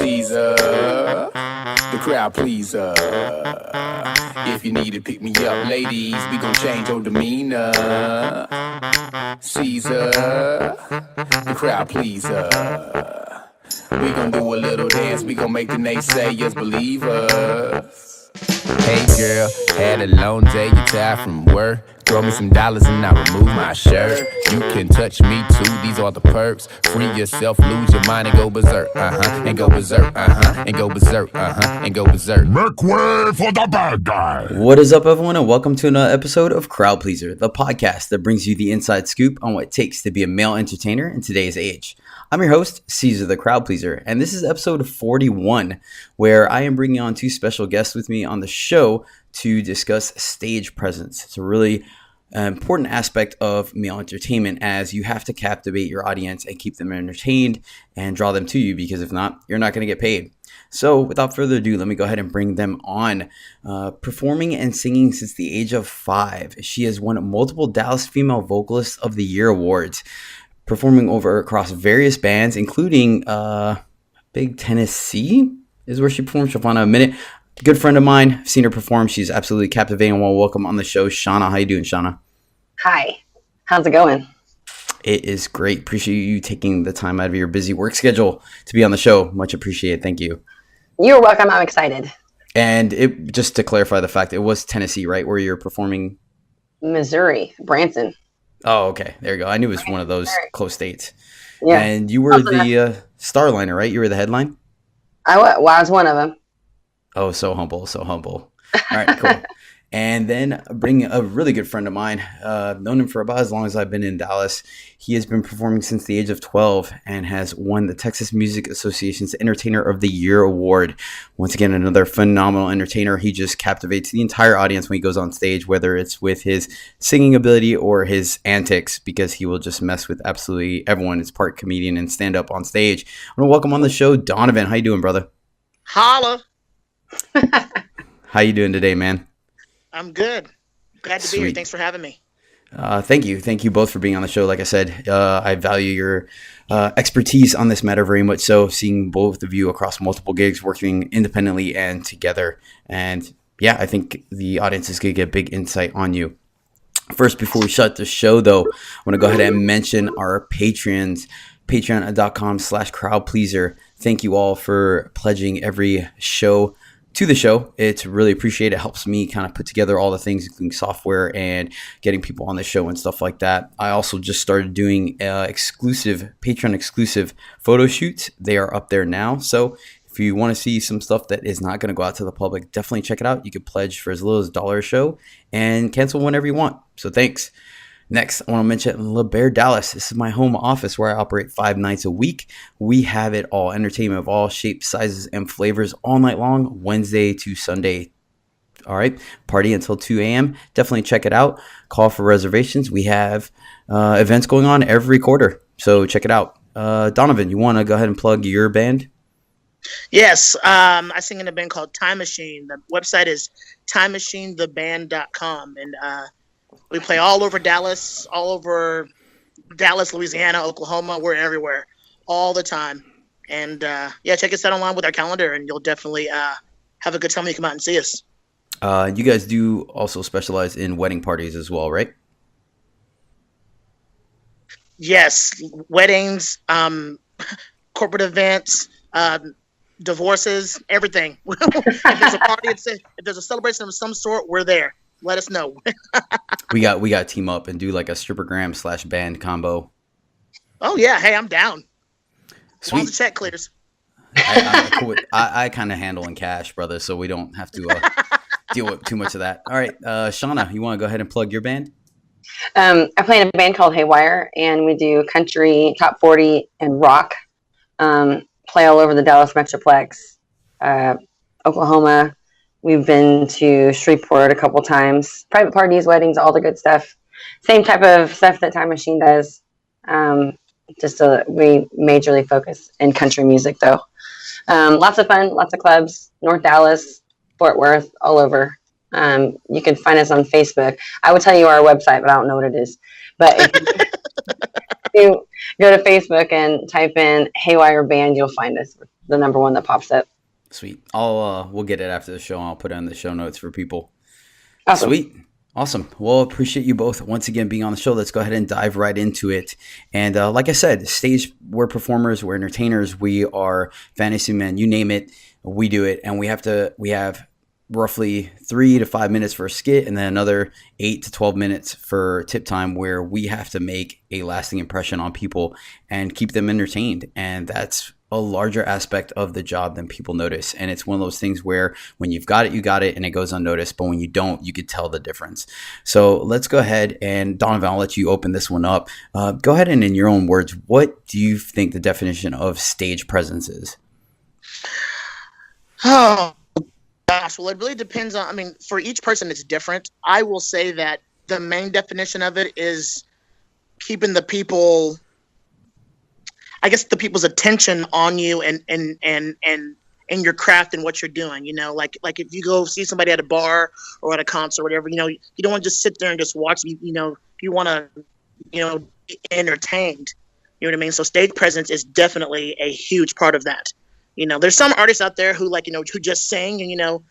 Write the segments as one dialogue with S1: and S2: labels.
S1: Cesar, the crowd pleaser. If you need to pick me up, ladies, we gon' change your demeanor. Caesar, the crowd pleaser. We gon' do a little dance, we gon' make the naysayers believe us. Hey girl, had a long day, you tired from work? Throw me some dollars and I'll remove my shirt. You can touch me too, these are the perks. Free yourself, lose your mind and go berserk, and go berserk, and go berserk, and go berserk.
S2: Make way for the bad guy.
S3: What is up, everyone, and welcome to another episode of Crowd Pleaser, the podcast that brings you the inside scoop on what it takes to be a male entertainer in today's age. I'm your host, Cesar the Crowd Pleaser, and this is episode 41, where I am bringing on two special guests with me on the show to discuss stage presence. It's a really important aspect of male entertainment, as you have to captivate your audience and keep them entertained and draw them to you, because if not, you're not going to get paid. So without further ado, let me go ahead and bring them on. Performing and singing since the age of 5, she has won multiple Dallas Female Vocalist of the Year awards, performing across various bands, including Big Tennessee is where she performs. She'll find out in a minute. Good friend of mine. I've seen her perform. She's absolutely captivating. Well, welcome on the show, Shauna. How you doing, Shauna?
S4: Hi. How's it going?
S3: It is great. Appreciate you taking the time out of your busy work schedule to be on the show. Much appreciated. Thank you.
S4: You're welcome. I'm excited.
S3: And just to clarify the fact, it was Tennessee, right, where you're performing?
S4: Missouri, Branson.
S3: Oh, okay. There you go. I knew it was one of those close states.
S4: Yeah.
S3: And you were the starliner, right? You were the headline?
S4: I was one of them.
S3: Oh, so humble, so humble. All right, cool. And then bring a really good friend of mine. Known him for about as long as I've been in Dallas. He has been performing since the age of 12 and has won the Texas Music Association's Entertainer of the Year award. Once again, another phenomenal entertainer. He just captivates the entire audience when he goes on stage, whether it's with his singing ability or his antics, because he will just mess with absolutely everyone. It's part comedian and stand up on stage. I want to welcome on the show, Donovan. How you doing, brother?
S5: Holla.
S3: How you doing today, man?
S5: I'm good. Glad to be here. Thanks for having me.
S3: Thank you. Thank you both for being on the show. Like I said, I value your expertise on this matter very much so, seeing both of you across multiple gigs, working independently and together. And yeah, I think the audience is going to get a big insight on you. First, before we shut the show, though, I want to go ahead and mention our Patreons, patreon.com/crowdpleaser. Thank you all for pledging every show to the show. It's really appreciated. It helps me kind of put together all the things, including software and getting people on the show and stuff like that. I also just started doing Patreon exclusive photo shoots. They are up there now. So if you want to see some stuff that is not going to go out to the public, definitely check it out. You can pledge for as little as $1 a show and cancel whenever you want. So thanks. Next, I want to mention La Bear Dallas. This is my home office where I operate 5 nights a week. We have it all. Entertainment of all shapes, sizes, and flavors all night long, Wednesday to Sunday. All right. Party until 2 a.m. Definitely check it out. Call for reservations. We have events going on every quarter. So check it out. Donovan, you want to go ahead and plug your band?
S5: Yes. I sing in a band called Time Machine. The website is timemachinetheband.com. And we play all over Dallas, Louisiana, Oklahoma. We're everywhere all the time. And yeah, check us out online with our calendar, and you'll definitely have a good time when you come out and see us.
S3: You guys do also specialize in wedding parties as well, right?
S5: Yes, weddings, corporate events, divorces, everything. If there's a party, if there's a celebration of some sort, we're there. Let us know.
S3: we got to team up and do like a strippergram / band combo.
S5: Oh yeah, hey, I'm down.
S3: Sweet.
S5: As long as the check clears.
S3: I kind of handle in cash, brother, so we don't have to deal with too much of that. All right, Shauna, you want to go ahead and plug your band?
S4: I play in a band called Haywire, and we do country, top 40, and rock. Play all over the Dallas Metroplex, Oklahoma. We've been to Shreveport a couple times. Private parties, weddings, all the good stuff. Same type of stuff that Time Machine does. We majorly focus in country music, though. Lots of fun, lots of clubs. North Dallas, Fort Worth, all over. You can find us on Facebook. I would tell you our website, but I don't know what it is. But if you go to Facebook and type in Haywire Band, you'll find us. the number one that pops up.
S3: Sweet. We'll get it after the show, and I'll put it in the show notes for people.
S4: Awesome.
S3: Sweet. Awesome. Well, appreciate you both once again being on the show. Let's go ahead and dive right into it. And like I said, we're performers, we're entertainers, we are fantasy men, you name it, we do it. And we have roughly 3 to 5 minutes for a skit, and then another 8 to 12 minutes for tip time, where we have to make a lasting impression on people and keep them entertained. And that's a larger aspect of the job than people notice. And it's one of those things where when you've got it, you got it, and it goes unnoticed. But when you don't, you could tell the difference. So let's go ahead, and Donovan, I'll let you open this one up. Go ahead, and in your own words, what do you think the definition of stage presence is?
S5: Oh, gosh. Well, it really depends on, I mean, for each person, it's different. I will say that the main definition of it is keeping the people, I guess, the people's attention on you and your craft and what you're doing. You know, like if you go see somebody at a bar or at a concert or whatever, you know, you don't want to just sit there and just watch. You know, you want to, be entertained. You know what I mean? So stage presence is definitely a huge part of that. You know, there's some artists out there who who just sing, and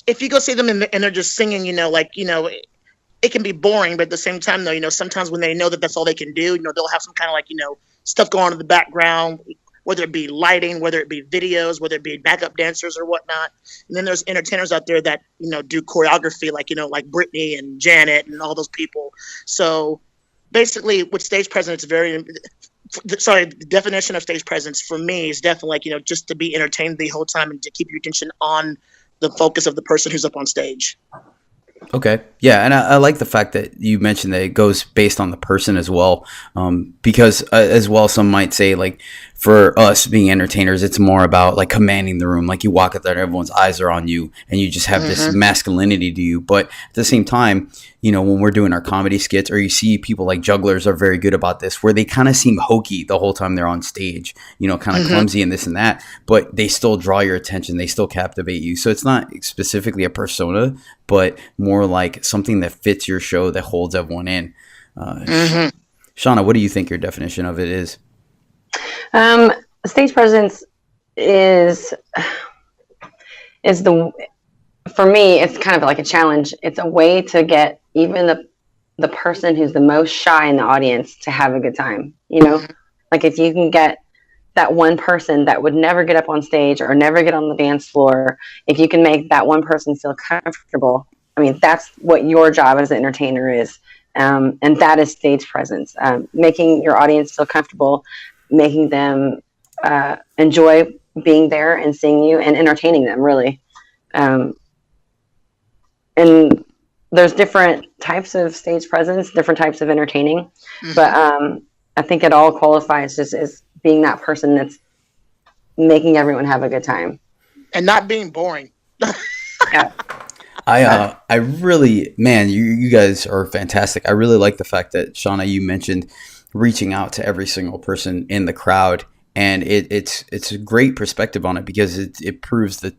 S5: if you go see them and they're just singing, it can be boring, but at the same time, though, sometimes when they know that that's all they can do, they'll have some kind of stuff going on in the background, whether it be lighting, whether it be videos, whether it be backup dancers or whatnot. And then there's entertainers out there that, do choreography, like Britney and Janet and all those people. So basically with stage presence, the definition of stage presence for me is definitely just to be entertained the whole time and to keep your attention on the focus of the person who's up on stage.
S3: Okay. Yeah. And I like the fact that you mentioned that it goes based on the person as well. Because as well, some might say for us being entertainers, it's more about commanding the room. You walk out there and everyone's eyes are on you and you just have this masculinity to you. But at the same time, when we're doing our comedy skits, or you see people like jugglers are very good about this, where they kind of seem hokey the whole time they're on stage, kind of clumsy and this and that, but they still draw your attention. They still captivate you. So it's not specifically a persona, but more like something that fits your show, that holds everyone in. Shauna, what do you think your definition of it is?
S4: Stage presence is for me, it's kind of like a challenge. It's a way to get even the person who's the most shy in the audience to have a good time. If you can get that one person that would never get up on stage or never get on the dance floor, if you can make that one person feel comfortable, I mean, that's what your job as an entertainer is. And that is stage presence, making your audience feel comfortable, making them enjoy being there and seeing you and entertaining them, really. And there's different types of stage presence, different types of entertaining. But I think it all qualifies just as being that person that's making everyone have a good time.
S5: And not being boring.
S4: Yeah.
S3: I really, man, you guys are fantastic. I really like the fact that, Shauna, you mentioned reaching out to every single person in the crowd, and it's a great perspective on it, because it proves the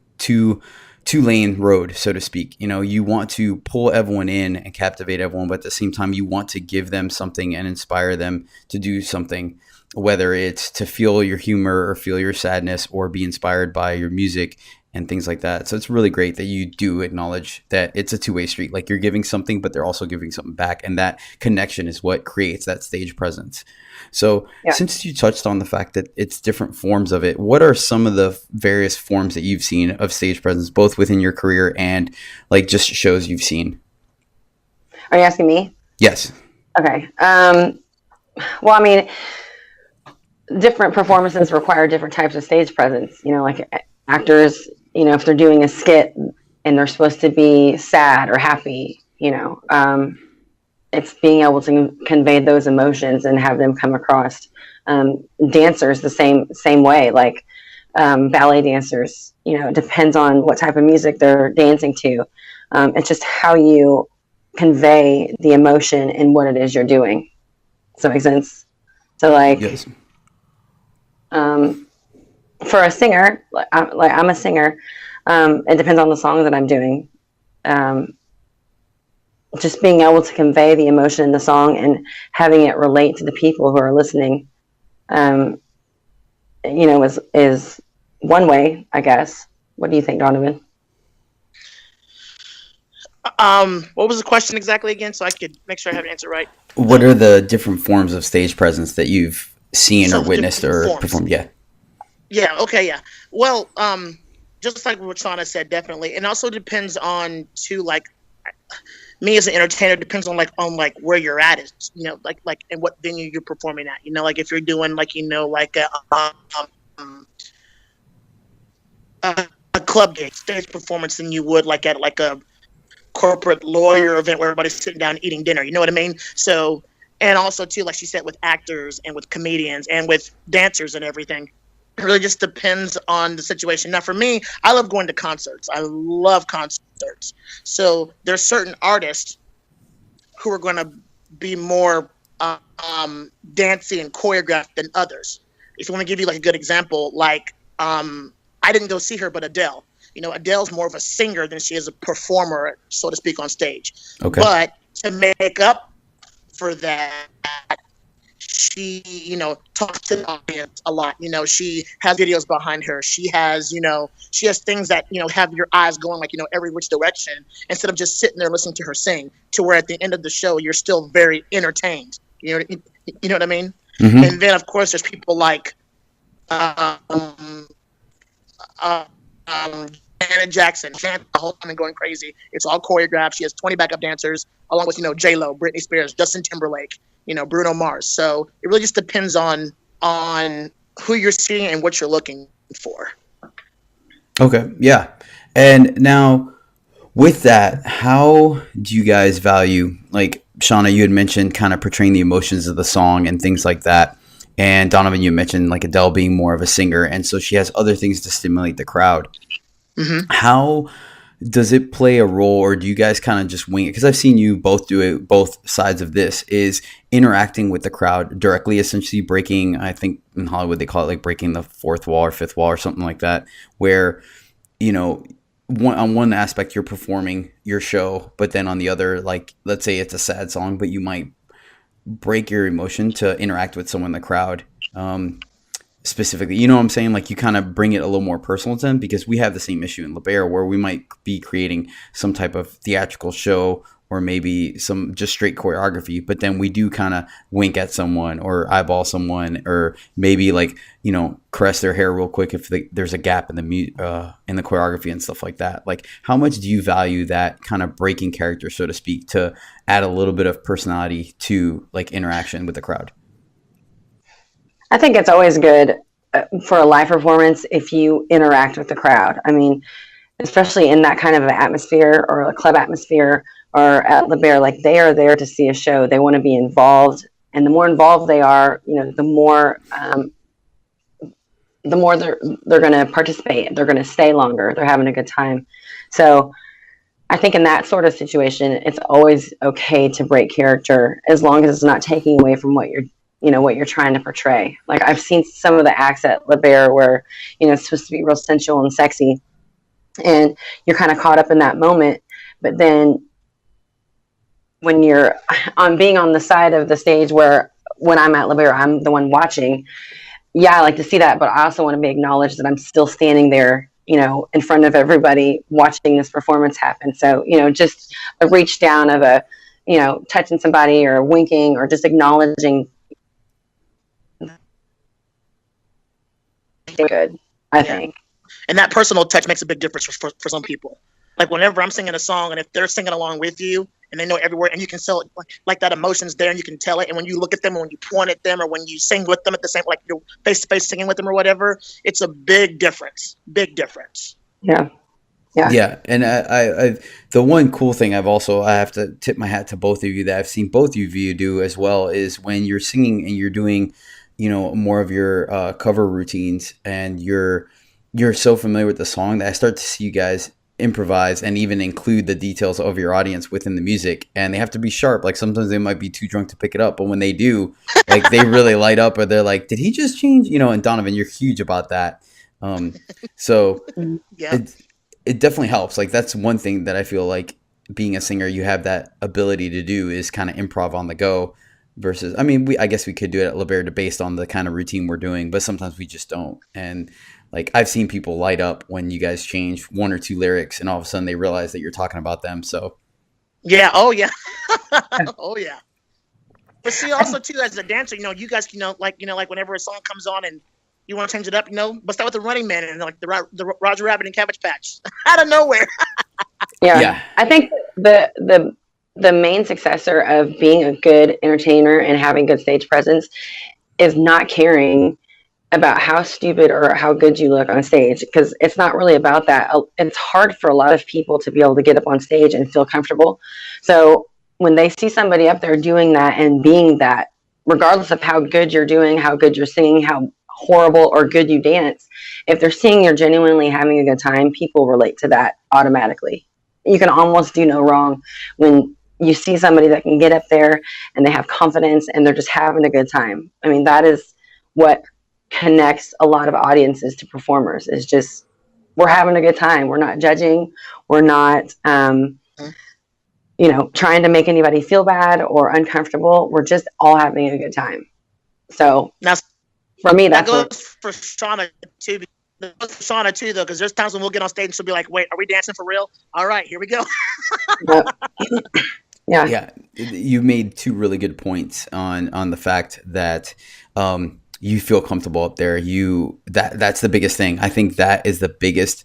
S3: two-lane road, so to speak. You want to pull everyone in and captivate everyone, but at the same time, you want to give them something and inspire them to do something, whether it's to feel your humor or feel your sadness or be inspired by your music and things like that. So it's really great that you do acknowledge that it's a two-way street. You're giving something, but they're also giving something back. And that connection is what creates that stage presence. So since you touched on the fact that it's different forms of it, what are some of the various forms that you've seen of stage presence, both within your career and just shows you've seen?
S4: Are you asking me?
S3: Yes.
S4: Okay. Well, I mean, different performances require different types of stage presence. Actors, if they're doing a skit and they're supposed to be sad or happy, it's being able to convey those emotions and have them come across. Dancers the same way, ballet dancers, it depends on what type of music they're dancing to. It's just how you convey the emotion in what it is you're doing. Does that make sense? So
S3: yes.
S4: For a singer, I'm a singer. It depends on the song that I'm doing. Just being able to convey the emotion in the song and having it relate to the people who are listening. is one way, I guess. What do you think, Donovan?
S5: What was the question exactly again, so I could make sure I have an answer right?
S3: What are the different forms of stage presence that you've seen or
S5: So
S3: witnessed
S5: different
S3: or
S5: forms.
S3: performed? Yeah.
S5: Yeah. Okay. Yeah. Well, just like what Shauna said, definitely. It also depends on too, like me as an entertainer, depends on where you're at, is like and what venue you're performing at. Like if you're doing like a club gig, stage performance, than you would like at like a corporate lawyer event where everybody's sitting down eating dinner. You know what I mean? So, and also too, like she said, with actors and with comedians and with dancers and everything. It really just depends on the situation. Now, for me, I love going to concerts. I love concerts. So there's certain artists who are going to be more dancey and choreographed than others. If you want to give you like a good example, like I didn't go see her, but Adele. Adele's more of a singer than she is a performer, so to speak, on stage.
S3: Okay.
S5: But to make up for that, she, talks to the audience a lot. She has videos behind her. She has things that, have your eyes going like, every which direction, instead of just sitting there listening to her sing, to where at the end of the show, you're still very entertained. You know what I mean?
S3: Mm-hmm.
S5: And then, of course, there's people like Janet Jackson, the whole time going crazy. It's all choreographed. She has 20 backup dancers, along with J-Lo, Britney Spears, Justin Timberlake, Bruno Mars. So it really just depends on who you're seeing and what you're looking for.
S3: Okay, yeah. And now with that, how do you guys value, like Shauna, you had mentioned kind of portraying the emotions of the song and things like that. And Donovan, you mentioned like Adele being more of a singer, and so she has other things to stimulate the crowd. Mm-hmm. How does it play a role, or do you guys kind of just wing it? Because I've seen you both do it, both sides of this, is interacting with the crowd directly, essentially breaking, I think in Hollywood they call it like breaking the fourth wall or fifth wall or something like that, where, on one aspect you're performing your show, but then on the other, like let's say it's a sad song, but you might break your emotion to interact with someone in the crowd. Specifically, you know what I'm saying? Like you kind of bring it a little more personal to them, because we have the same issue in La Bear where we might be creating some type of theatrical show or maybe some just straight choreography, but then we do kind of wink at someone or eyeball someone, or maybe like, caress their hair real quick if there's a gap in the choreography and stuff like that. Like how much do you value that kind of breaking character, so to speak, to add a little bit of personality to like interaction with the crowd?
S4: I think it's always good for a live performance if you interact with the crowd. I mean, especially in that kind of an atmosphere or a club atmosphere or at La Bear, like they are there to see a show. They want to be involved, and the more involved they are, the more they're going to participate. They're going to stay longer. They're having a good time. So I think in that sort of situation, it's always okay to break character, as long as it's not taking away from what you're trying to portray. Like I've seen some of the acts at La Bear where, it's supposed to be real sensual and sexy, and you're kind of caught up in that moment. But then when you're being on the side of the stage, where when I'm at La Bear, I'm the one watching. Yeah, I like to see that, but I also want to be acknowledged that I'm still standing there, in front of everybody watching this performance happen. So, just a reach down of a, touching somebody or winking or just acknowledging. Good, I think.
S5: And that personal touch makes a big difference for some people. Like whenever I'm singing a song, and if they're singing along with you and they know every word, and you can tell like that emotion's there, and you can tell it. And when you look at them, or when you point at them, or when you sing with them at the same, like you're face to face singing with them or whatever, it's a big difference. Big difference.
S4: Yeah.
S3: And I the one cool thing I have to tip my hat to both of you that I've seen both of you do as well, is when you're singing and you're doing, more of your cover routines, and you're so familiar with the song that I start to see you guys improvise and even include the details of your audience within the music, and they have to be sharp. Like sometimes they might be too drunk to pick it up, but when they do, like they really light up, or they're like, did he just change? And Donovan, you're huge about that. So
S5: yeah,
S3: it definitely helps. Like that's one thing that I feel like being a singer, you have that ability to do, is kind of improv on the go. versus, I mean, I guess we could do it at Liberta based on the kind of routine we're doing, but sometimes we just don't. And like, I've seen people light up when you guys change one or two lyrics and all of a sudden they realize that you're talking about them. So
S5: Yeah. Oh yeah. Oh yeah. But see, also too, as a dancer, you guys, like whenever a song comes on and you want to change it up, but start with the Running Man and like the Roger Rabbit and Cabbage Patch out of nowhere.
S4: Yeah. I think the main successor of being a good entertainer and having good stage presence is not caring about how stupid or how good you look on stage, because it's not really about that. It's hard for a lot of people to be able to get up on stage and feel comfortable. So when they see somebody up there doing that and being that, regardless of how good you're doing, how good you're singing, how horrible or good you dance, if they're seeing you're genuinely having a good time, people relate to that automatically. You can almost do no wrong when you see somebody that can get up there and they have confidence and they're just having a good time. I mean, that is what connects a lot of audiences to performers, is just, we're having a good time. We're not judging. We're not, trying to make anybody feel bad or uncomfortable. We're just all having a good time. So
S5: Now,
S4: for me,
S5: that
S4: that's
S5: goes for Shauna too. Though, because there's times when we'll get on stage and she'll be like, "Wait, are we dancing for real? All right, here we go."
S3: yeah, you made two really good points on the fact that you feel comfortable up there. That's the biggest thing. I think that is the biggest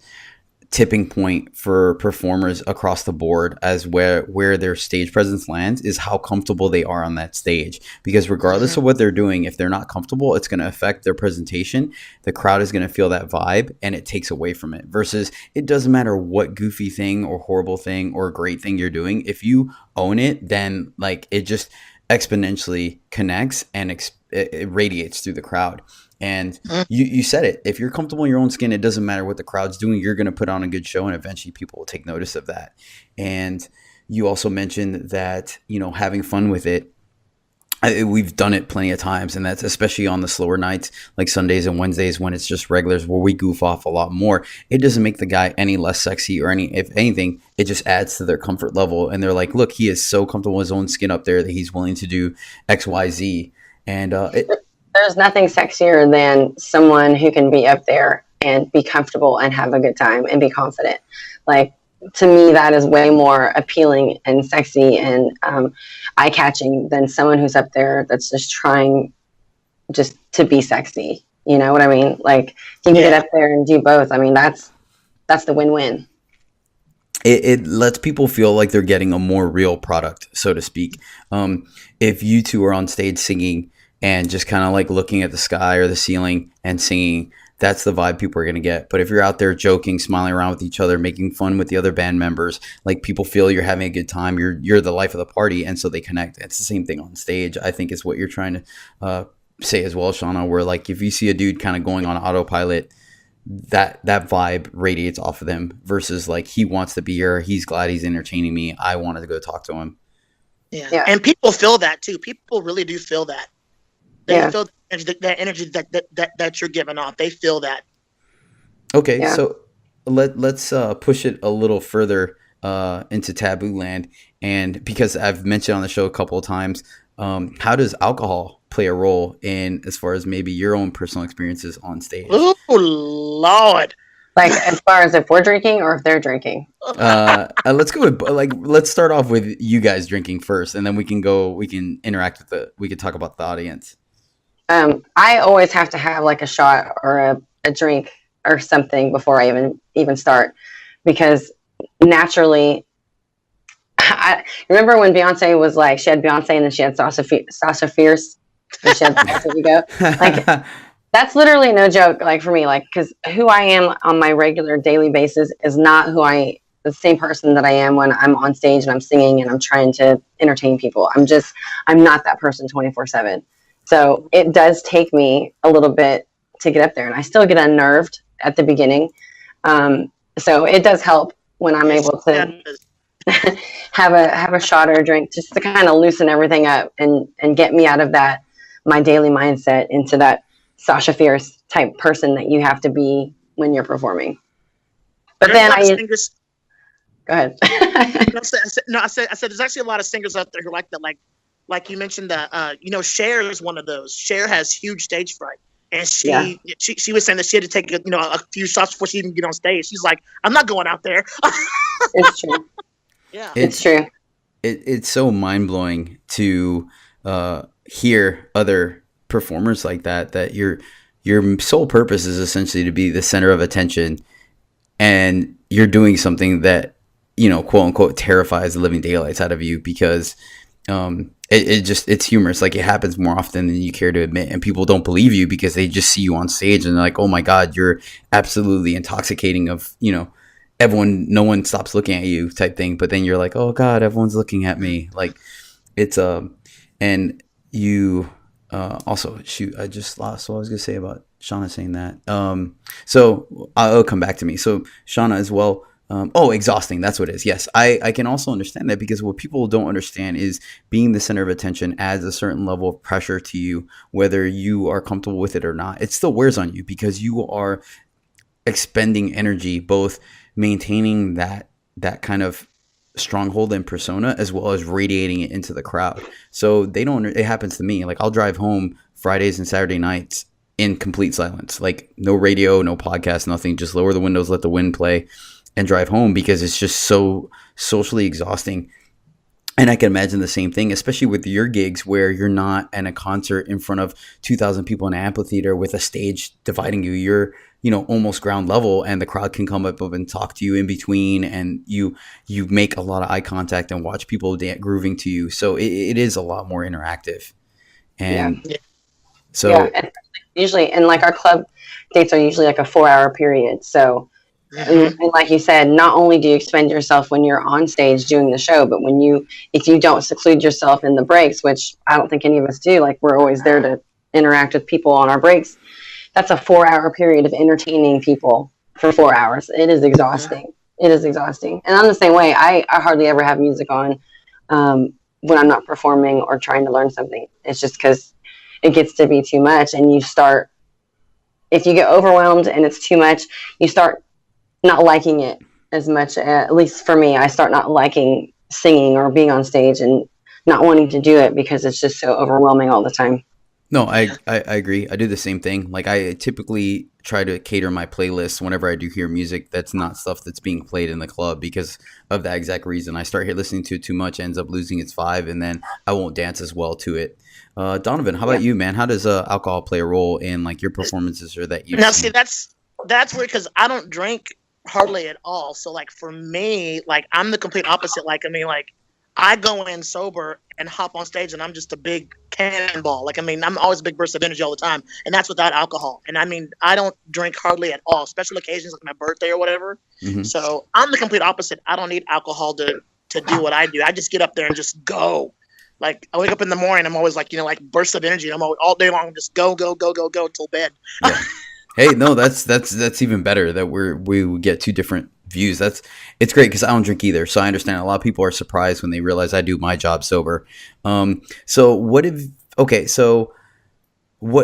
S3: tipping point for performers across the board, as where their stage presence lands is how comfortable they are on that stage. Because regardless of what they're doing, if they're not comfortable, it's going to affect their presentation. The crowd is going to feel that vibe and it takes away from it. Versus it doesn't matter what goofy thing or horrible thing or great thing you're doing. If you own it, then like it just exponentially connects and it radiates through the crowd. And you said it. If you're comfortable in your own skin, it doesn't matter what the crowd's doing. You're going to put on a good show, and eventually people will take notice of that. And you also mentioned that, having fun with it. We've done it plenty of times, and that's especially on the slower nights, like Sundays and Wednesdays, when it's just regulars, where we goof off a lot more. It doesn't make the guy any less sexy or if anything, it just adds to their comfort level. And they're like, look, he is so comfortable in his own skin up there that he's willing to do X, Y, Z. And
S4: there's nothing sexier than someone who can be up there and be comfortable and have a good time and be confident. Like, to me, that is way more appealing and sexy and eye-catching than someone who's up there that's just trying just to be sexy. You know what I mean? Like, if you can get up there and do both, I mean, that's the win-win.
S3: It lets people feel like they're getting a more real product, so to speak. If you two are on stage singing and just kind of like looking at the sky or the ceiling and singing, that's the vibe people are going to get. But if you're out there joking, smiling around with each other, making fun with the other band members, like, people feel you're having a good time. You're the life of the party, and so they connect. It's the same thing on stage, I think, is what you're trying to say as well, Shauna, where like if you see a dude kind of going on autopilot, that vibe radiates off of them, versus like he wants to be here. He's glad he's entertaining me. I wanted to go talk to him.
S5: Yeah. And people feel that too. People really do feel that. They feel that energy that you're giving off. They feel that.
S3: Okay, so let's push it a little further into taboo land, and because I've mentioned on the show a couple of times, how does alcohol play a role in, as far as maybe your own personal experiences on stage?
S5: Oh Lord!
S4: Like, as far as if we're drinking or if they're drinking.
S3: Let's go with let's start off with you guys drinking first, and then we can interact with we can talk about the audience.
S4: I always have to have like a shot or a drink or something before I even start, because naturally, I remember when Beyonce was like, she had Beyonce and then she had Sasha Fierce, and she had Sasha Vigo. Like, that's literally no joke. Like, for me, like, because who I am on my regular daily basis is not the same person that I am when I'm on stage and I'm singing and I'm trying to entertain people. I'm not that person 24/7. So it does take me a little bit to get up there, and I still get unnerved at the beginning. So it does help when I'm able to have a shot or a drink, just to kind of loosen everything up and get me out of my daily mindset into that Sasha Fierce type person that you have to be when you're performing. But then go ahead.
S5: I said there's actually a lot of singers out there who like that. Like, like you mentioned that Cher is one of those. Cher has huge stage fright, and
S4: Yeah.
S5: she was saying that she had to take a few shots before she even get on stage. She's like, I'm not going out there.
S4: It's true.
S5: Yeah.
S4: It's true.
S3: It's so mind blowing to hear other performers like that your sole purpose is essentially to be the center of attention, and you're doing something that quote unquote terrifies the living daylights out of you because it's humorous. Like, it happens more often than you care to admit, and people don't believe you because they just see you on stage and they're like, oh my god, you're absolutely intoxicating of everyone, no one stops looking at you type thing. But then you're like, oh god, everyone's looking at me. Like, it's and you also, shoot, I just lost what I was gonna say about Shauna saying that. So it'll come back to me. So Shauna as well. Exhausting. That's what it is. Yes, I can also understand that, because what people don't understand is being the center of attention adds a certain level of pressure to you, whether you are comfortable with it or not. It still wears on you because you are expending energy, both maintaining that kind of stronghold and persona, as well as radiating it into the crowd. So it happens to me. Like, I'll drive home Fridays and Saturday nights in complete silence, like no radio, no podcast, nothing, just lower the windows, let the wind play, and drive home, because it's just so socially exhausting. And I can imagine the same thing, especially with your gigs where you're not in a concert in front of 2,000 people in an amphitheater with a stage dividing you. You're, almost ground level, and the crowd can come up and talk to you in between, and you make a lot of eye contact and watch people grooving to you. So it is a lot more interactive. And so
S4: and usually, and like our club dates are usually like a 4-hour period. So. And like you said, not only do you expend yourself when you're on stage doing the show, but if you don't seclude yourself in the breaks, which I don't think any of us do, like, we're always there to interact with people on our breaks. That's a 4-hour period of entertaining people for 4 hours. It is exhausting. It is exhausting. And I'm the same way. I hardly ever have music on when I'm not performing or trying to learn something. It's just because it gets to be too much, and if you get overwhelmed and it's too much, you start not liking it as much. At least for me, I start not liking singing or being on stage and not wanting to do it because it's just so overwhelming all the time.
S3: No, I agree. I do the same thing. Like, I typically try to cater my playlist whenever I do hear music that's not stuff that's being played in the club, because of that exact reason. I start listening to it too much, ends up losing its vibe, and then I won't dance as well to it. Donovan, how about you, man? How does alcohol play a role in, like, your performances or that you
S5: Now, see, that's weird, because I don't drink hardly at all. So, like, for me, like, I'm the complete opposite. Like, I mean, like, I go in sober and hop on stage and I'm just a big cannonball. Like, I mean, I'm always a big burst of energy all the time, and that's without alcohol. And I mean, I don't drink hardly at all, special occasions like my birthday or whatever.
S3: Mm-hmm.
S5: So I'm the complete opposite. I don't need alcohol to do what I do. I just get up there and just go. Like, I wake up in the morning, I'm always like, like, burst of energy. I'm always, all day long, just go till bed.
S3: Yeah. Hey, no, that's even better that we get two different views. It's great, because I don't drink either, so I understand a lot of people are surprised when they realize I do my job sober. So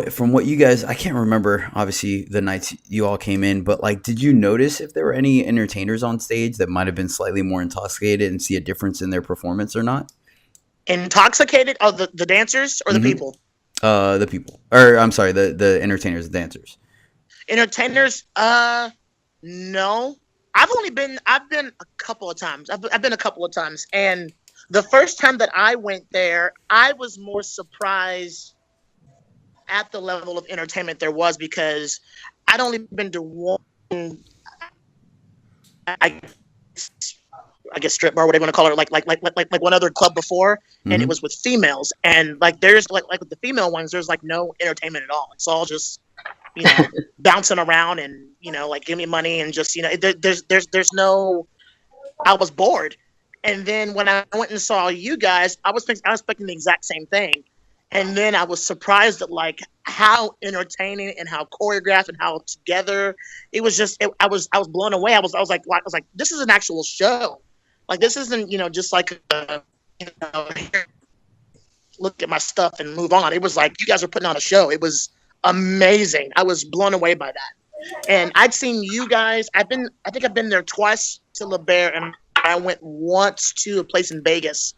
S3: from what you guys, I can't remember obviously the nights you all came in, but, like, did you notice if there were any entertainers on stage that might have been slightly more intoxicated and see a difference in their performance or not?
S5: Intoxicated? Oh, the dancers or the people?
S3: The people, or I'm sorry, the entertainers, the dancers.
S5: Entertainers, no. I've been a couple of times. I've been a couple of times, and the first time that I went there, I was more surprised at the level of entertainment there was, because I'd only been to one, I guess, strip bar, whatever you want to call it, like one other club before, and
S3: Mm-hmm.
S5: it was with females, and like there's like with the female ones, there's like no entertainment at all. It's all just bouncing around and like, give me money, and just there's no. I was bored, and then when I went and saw you guys, I was expecting the exact same thing, and then I was surprised at, like, how entertaining and how choreographed and how together it was. I was blown away. I was like, this is an actual show. Like, this isn't just like look at my stuff and move on. It was like, you guys are putting on a show. It was amazing. I was blown away by that. And I'd seen you guys. I think I've been there twice to La Bear, and I went once to a place in Vegas,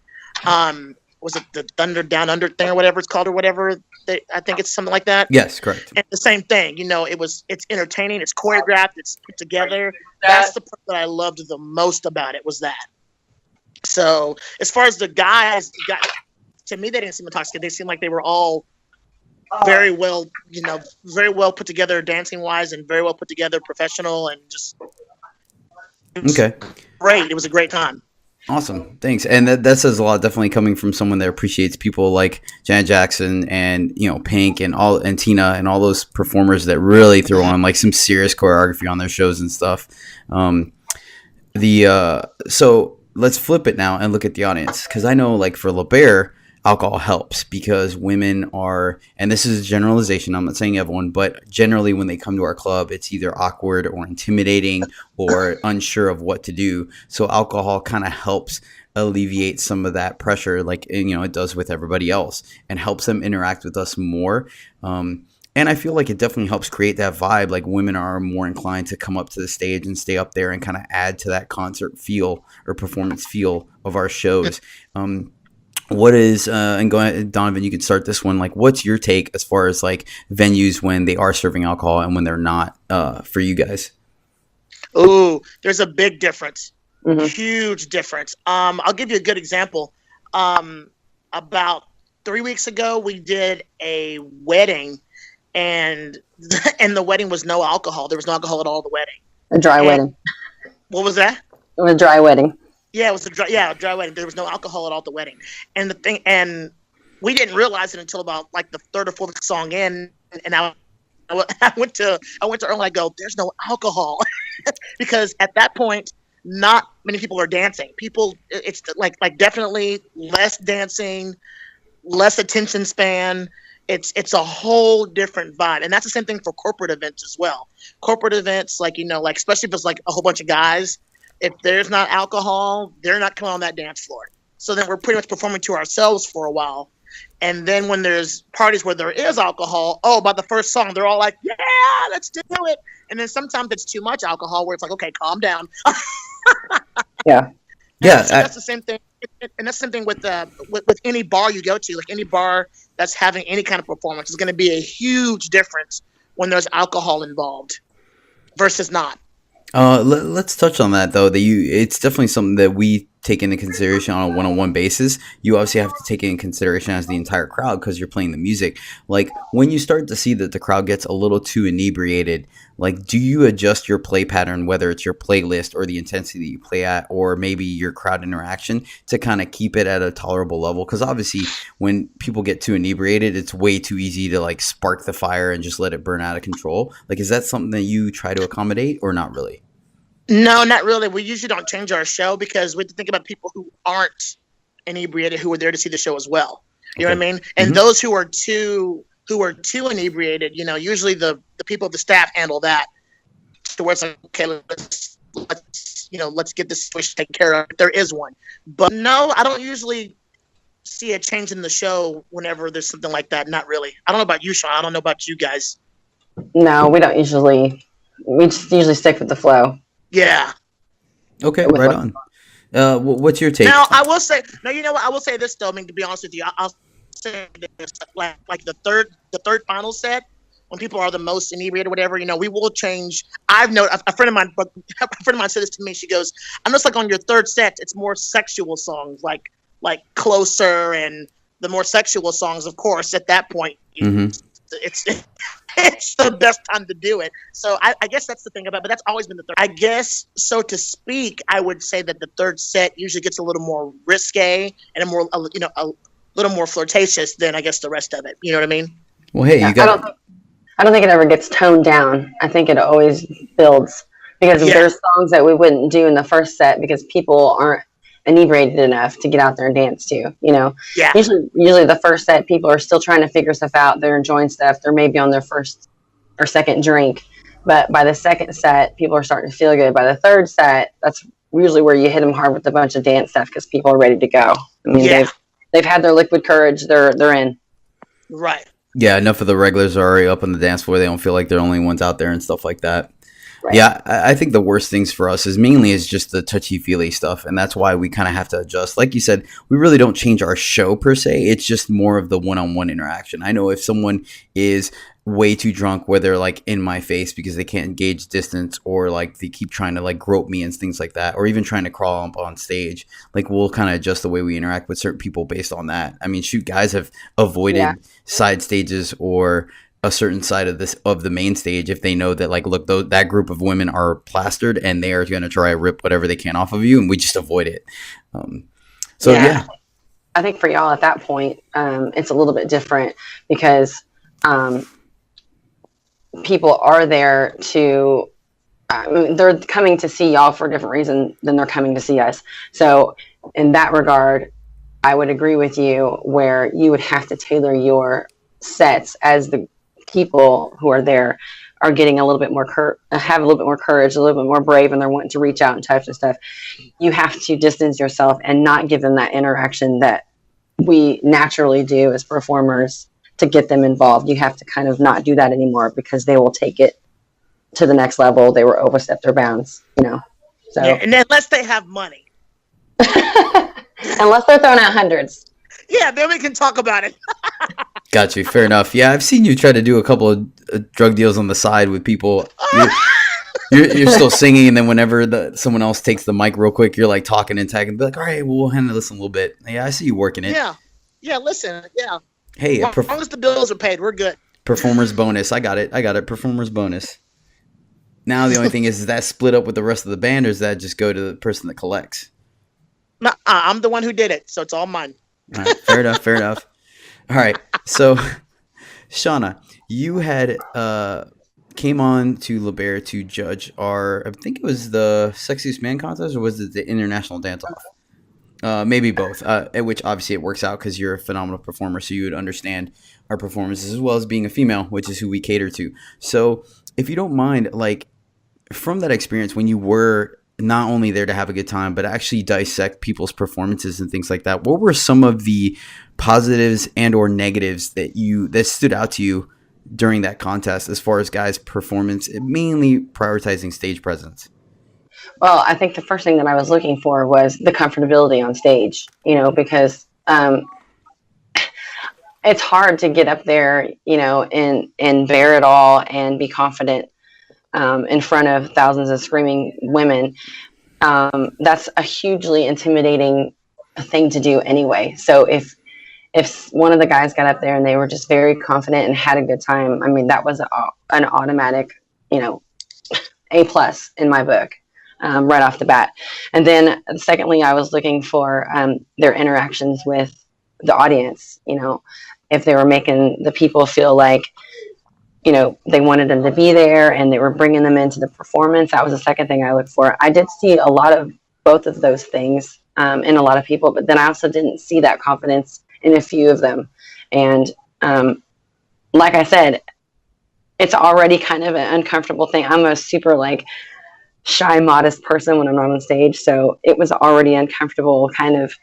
S5: was it the Thunder Down Under thing or whatever it's called or whatever. I think it's something like that.
S3: Yes, correct.
S5: And the same thing, it's entertaining, it's choreographed, it's put together. That's the part that I loved the most about it was that. So as far as the guys, to me, they didn't seem intoxicated. They seemed like they were all very well, very well put together dancing wise and very well put together professional and just
S3: Okay.
S5: Great. It was a great time.
S3: Awesome. Thanks. And that says a lot, definitely coming from someone that appreciates people like Janet Jackson and, Pink and Tina and all those performers that really throw on like some serious choreography on their shows and stuff. So let's flip it now and look at the audience. Cause I know like for LeBear, alcohol helps because women are, and this is a generalization, I'm not saying everyone, but generally when they come to our club, it's either awkward or intimidating or unsure of what to do. So alcohol kind of helps alleviate some of that pressure, like, it does with everybody else, and helps them interact with us more. And I feel like it definitely helps create that vibe. Like women are more inclined to come up to the stage and stay up there and kind of add to that concert feel or performance feel of our shows. What is and go ahead, Donovan, you can start this one. Like, what's your take as far as like venues when they are serving alcohol and when they're not for you guys?
S5: Ooh, there's a big difference.
S4: Mm-hmm.
S5: Huge difference. I'll give you a good example. About 3 weeks ago, we did a wedding, and the wedding was no alcohol. There was no alcohol at all at the wedding.
S4: A dry wedding.
S5: What was that?
S4: It was a dry wedding.
S5: Yeah, it was a dry wedding. There was no alcohol at all at the wedding, and we didn't realize it until about like the third or fourth song in, and I went to Earl and I go, "There's no alcohol," because at that point, not many people are dancing. It's like definitely less dancing, less attention span. It's a whole different vibe, and that's the same thing for corporate events as well. Corporate events, like especially if it's like a whole bunch of guys. If there's not alcohol, they're not coming on that dance floor. So then we're pretty much performing to ourselves for a while. And then when there's parties where there is alcohol, by the first song, they're all like, yeah, let's do it. And then sometimes it's too much alcohol where it's like, okay, calm down.
S4: Yeah.
S3: Yeah.
S5: So that's the same thing. And that's the same thing with any bar you go to, like any bar that's having any kind of performance is going to be a huge difference when there's alcohol involved versus not.
S3: Let's touch on that though. It's definitely something that we take into consideration on a one-on-one basis. You obviously have to take it in consideration as the entire crowd because you're playing the music. Like when you start to see that the crowd gets a little too inebriated, like do you adjust your play pattern, whether it's your playlist or the intensity that you play at, or maybe your crowd interaction to kind of keep it at a tolerable level? Because obviously when people get too inebriated, it's way too easy to like spark the fire and just let it burn out of control. Like, is that something that you try to accommodate or not really?
S5: No, not really. We usually don't change our show because we have to think about people who aren't inebriated who are there to see the show as well. You know what I mean? And those who are too inebriated, usually the people of the staff handle that to where it's like, okay, let's get this situation taken care of if there is one. But no, I don't usually see a change in the show whenever there's something like that. Not really. I don't know about you, Sean. I don't know about you guys.
S4: No, we don't usually. We just usually stick with the flow.
S5: Yeah.
S3: Okay, right on. What's your take?
S5: Now, I will say, you know what? I will say this though. I mean, to be honest with you, I'll say this: like the third final set, when people are the most inebriated, or whatever, we will change. I've noticed a friend of mine said this to me. She goes, "I noticed like on your third set, it's more sexual songs, like Closer and the more sexual songs. Of course, at that point, it's the best time to do it." So I guess that's the thing about it, but that's always been the third. I guess, so to speak, I would say that the third set usually gets a little more risque and a little more flirtatious than I guess the rest of it. You know what I mean?
S3: Well, hey, you got.
S4: I don't think it ever gets toned down. I think it always builds because there's songs that we wouldn't do in the first set because people aren't inebriated enough to get out there and dance to, Yeah. Usually the first set, people are still trying to figure stuff out. They're enjoying stuff. They're maybe on their first or second drink. But by the second set, people are starting to feel good. By the third set, that's usually where you hit them hard with a bunch of dance stuff because people are ready to go. I mean, they've had their liquid courage. They're in.
S5: Right.
S3: Yeah, enough of the regulars are already up on the dance floor. They don't feel like they're the only ones out there and stuff like that.
S4: Right.
S3: Yeah, I think the worst things for us is just the touchy-feely stuff, and that's why we kind of have to adjust. Like you said, we really don't change our show per se. It's just more of the one-on-one interaction. I know if someone is way too drunk, where they're like in my face because they can't gauge distance, or like they keep trying to like grope me and things like that, or even trying to crawl up on stage, like we'll kind of adjust the way we interact with certain people based on that. I mean, shoot, guys have avoided side stages or a certain side of the main stage if they know that, like, look, that group of women are plastered and they are going to try to rip whatever they can off of you, and we just avoid it. Yeah.
S4: I think for y'all at that point, it's a little bit different because people are there to they're coming to see y'all for a different reason than they're coming to see us. So in that regard, I would agree with you where you would have to tailor your sets as the people who are there are getting a little bit more have a little bit more courage, a little bit more brave, and they're wanting to reach out and touch and stuff. You have to distance yourself and not give them that interaction that we naturally do as performers to get them involved. You have to kind of not do that anymore because they will take it to the next level. They will overstep their bounds, So
S5: and unless they have money.
S4: Unless they're throwing out hundreds.
S5: Yeah, then we can talk about it.
S3: Got you. Fair enough. Yeah, I've seen you try to do a couple of drug deals on the side with people. You're still singing, and then whenever someone else takes the mic real quick, you're like talking and tagging, be like, all right, well, we'll handle this in a little bit. Yeah, I see you working it.
S5: Yeah, listen, yeah.
S3: Hey,
S5: as long as the bills are paid, we're good.
S3: Performer's bonus. I got it. Performer's bonus. Now the only thing is that split up with the rest of the band, or does that just go to the person that collects?
S5: I'm the one who did it, so it's all mine.
S3: All right, fair enough. All right, so Shauna, you had came on to LeBaire to judge I think it was the Sexiest Man contest, or was it the International Dance-Off? Maybe both, which obviously it works out because you're a phenomenal performer, so you would understand our performances as well as being a female, which is who we cater to. So if you don't mind, like, from that experience when you were not only there to have a good time, but actually dissect people's performances and things like that, what were some of the positives and or negatives that stood out to you during that contest as far as guys' performance, mainly prioritizing stage presence?
S4: Well, I think the first thing that I was looking for was the comfortability on stage, because it's hard to get up there, and bear it all and be confident in front of thousands of screaming women. That's a hugely intimidating thing to do anyway. So if one of the guys got up there and they were just very confident and had a good time, I mean, that was an automatic, A+ in my book. Right off the bat. And then secondly, I was looking for their interactions with the audience, if they were making the people feel like, they wanted them to be there and they were bringing them into the performance. That was the second thing I looked for. I did see a lot of both of those things in a lot of people, but then I also didn't see that confidence in a few of them. And like I said, it's already kind of an uncomfortable thing. I'm a super shy, modest person when I'm not on stage. So it was already uncomfortable kind of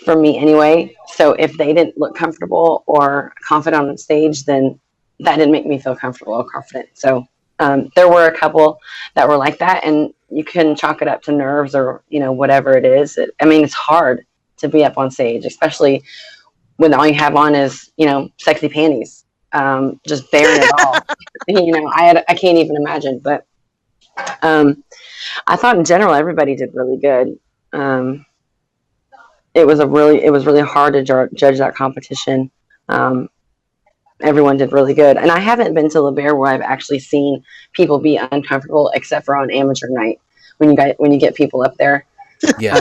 S4: for me anyway. So if they didn't look comfortable or confident on stage, then that didn't make me feel comfortable or confident. So there were a couple that were like that, and you can chalk it up to nerves or, whatever it is. It's hard to be up on stage, especially when all you have on is, sexy panties, just bearing it all. I can't even imagine, but I thought in general everybody did really good. It was really hard to judge that competition. Everyone did really good, and I haven't been to LeBaire where I've actually seen people be uncomfortable, except for on amateur night when you get people up there.
S3: Yeah.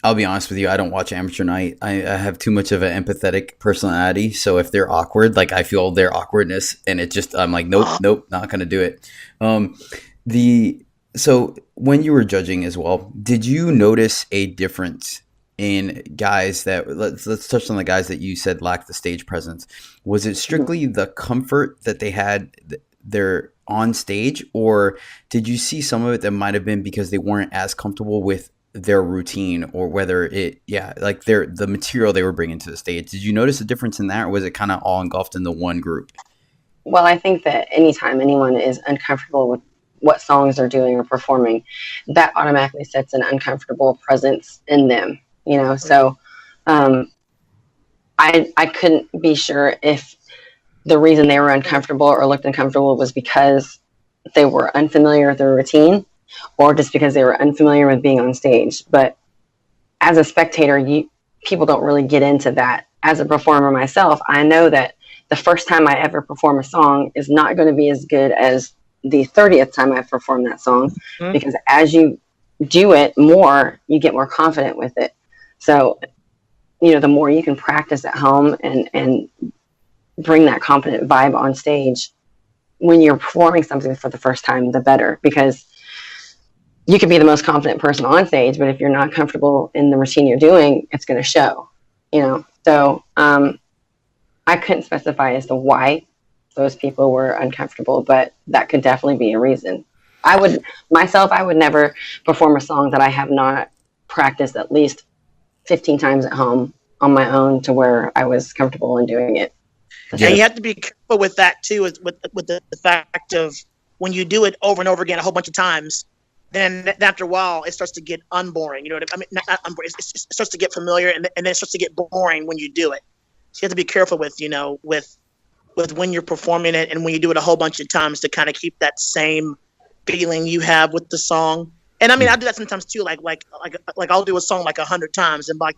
S3: I'll be honest with you. I don't watch amateur night. I have too much of an empathetic personality. So if they're awkward, I feel their awkwardness, and I'm like, nope, not gonna do it. So when you were judging as well, did you notice a difference in guys that let's touch on the guys that you said lacked the stage presence? Was it strictly the comfort that they had they're on stage, or did you see some of it that might have been because they weren't as comfortable with their routine or whether like the material they were bringing to the stage. Did you notice a difference in that, or was it kind of all engulfed in the one group?
S4: Well, I think that anytime anyone is uncomfortable with what songs they're doing or performing, that automatically sets an uncomfortable presence in them, you know? So um, I couldn't be sure if the reason they were uncomfortable or looked uncomfortable was because they were unfamiliar with their routine or just because they were unfamiliar with being on stage. But as a spectator, people don't really get into that. As a performer myself, I know that the first time I ever perform a song is not going to be as good as the 30th time I perform that song, because as you do it more, you get more confident with it. So, you know, the more you can practice at home and bring that confident vibe on stage when you're performing something for the first time, the better, because you can be the most confident person on stage, but if you're not comfortable in the routine you're doing, it's going to show, you know? So, I couldn't specify as to why those people were uncomfortable, but that could definitely be a reason. I would never perform a song that I have not practiced at least 15 times at home on my own to where I was comfortable in doing it.
S5: And you have to be careful with that too, with the fact of when you do it over and over again a whole bunch of times, then after a while it starts to get unboring. You know what I mean? Not unboring. It starts to get familiar, and then it starts to get boring when you do it. So you have to be careful with, you know, with when you're performing it and when you do it a whole bunch of times to kind of keep that same feeling you have with the song. And I mean, I do that sometimes too. Like I'll do a song like 100 times, and like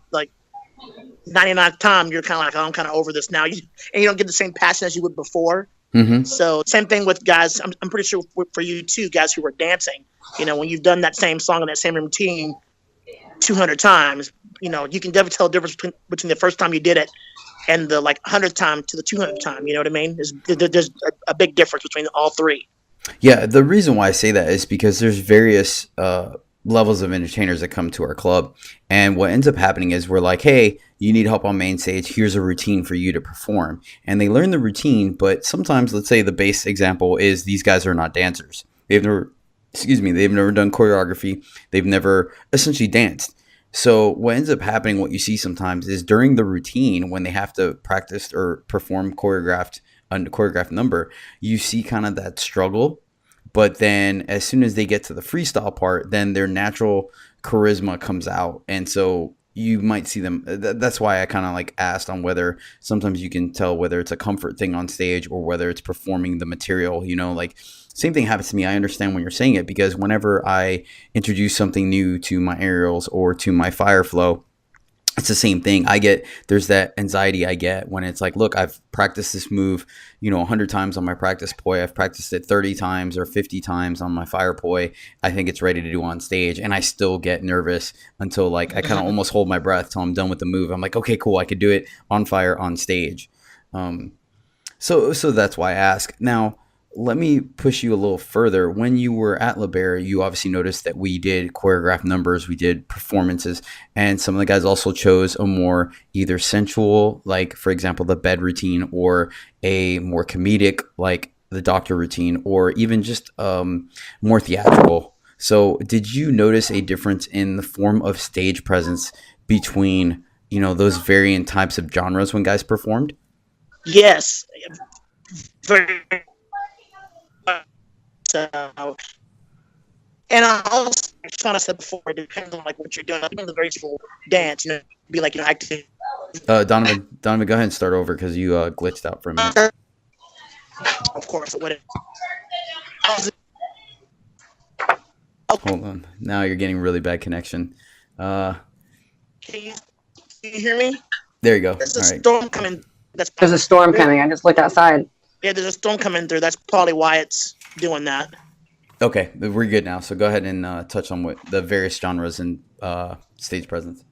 S5: 99th time you're kind of like, oh, I'm kind of over this now. And you don't get the same passion as you would before.
S3: Mm-hmm.
S5: So same thing with guys. I'm pretty sure for you too, guys who were dancing. You know, when you've done that same song and that same routine 200 times, you know, you can definitely tell the difference between the first time you did it and the like 100th time to the 200th time. You know what I mean? There's a big difference between all three.
S3: Yeah, the reason why I say that is because there's various levels of entertainers that come to our club, and what ends up happening is we're like, hey, you need help on main stage, here's a routine for you to perform, and they learn the routine. But sometimes, let's say the base example is they've never done choreography, they've never essentially danced. So what ends up happening, what you see sometimes is during the routine when they have to practice or perform choreographed number, you see kind of that struggle. But then as soon as they get to the freestyle part, then their natural charisma comes out. And so you might see them. That's why I kind of like asked on whether sometimes you can tell whether it's a comfort thing on stage or whether it's performing the material, you know, like same thing happens to me. I understand when you're saying it, because whenever I introduce something new to my aerials or to my fire flow, it's the same thing. There's that anxiety I get when it's like, look, I've practiced this move, you know, 100 times on my practice poi. I've practiced it 30 times or 50 times on my fire poi. I think it's ready to do on stage. And I still get nervous until like, I kind of almost hold my breath till I'm done with the move. I'm like, okay, cool. I could do it on fire on stage. So that's why I ask. Now, let me push you a little further. When you were at La Bear, you obviously noticed that we did choreographed numbers, we did performances, and some of the guys also chose a more either sensual, like for example, the bed routine, or a more comedic, like the doctor routine, or even just more theatrical. So did you notice a difference in the form of stage presence between, you know, those variant types of genres when guys performed?
S5: Yes. Very. So, and I also, like I said before, it depends on like what you're doing. Even the virtual dance, you know, be like, you know, acting.
S3: Donovan, go ahead and start over because you glitched out for a minute.
S5: Of course,
S3: Hold on. Now you're getting really bad connection.
S5: Can you hear me?
S3: There you go.
S5: There's a
S3: All right.
S5: storm coming.
S4: There's a storm coming. I just looked outside.
S5: Yeah, there's a storm coming through. That's probably why it's doing that.
S3: Okay, we're good now. So go ahead and touch on what the various genres and stage presence.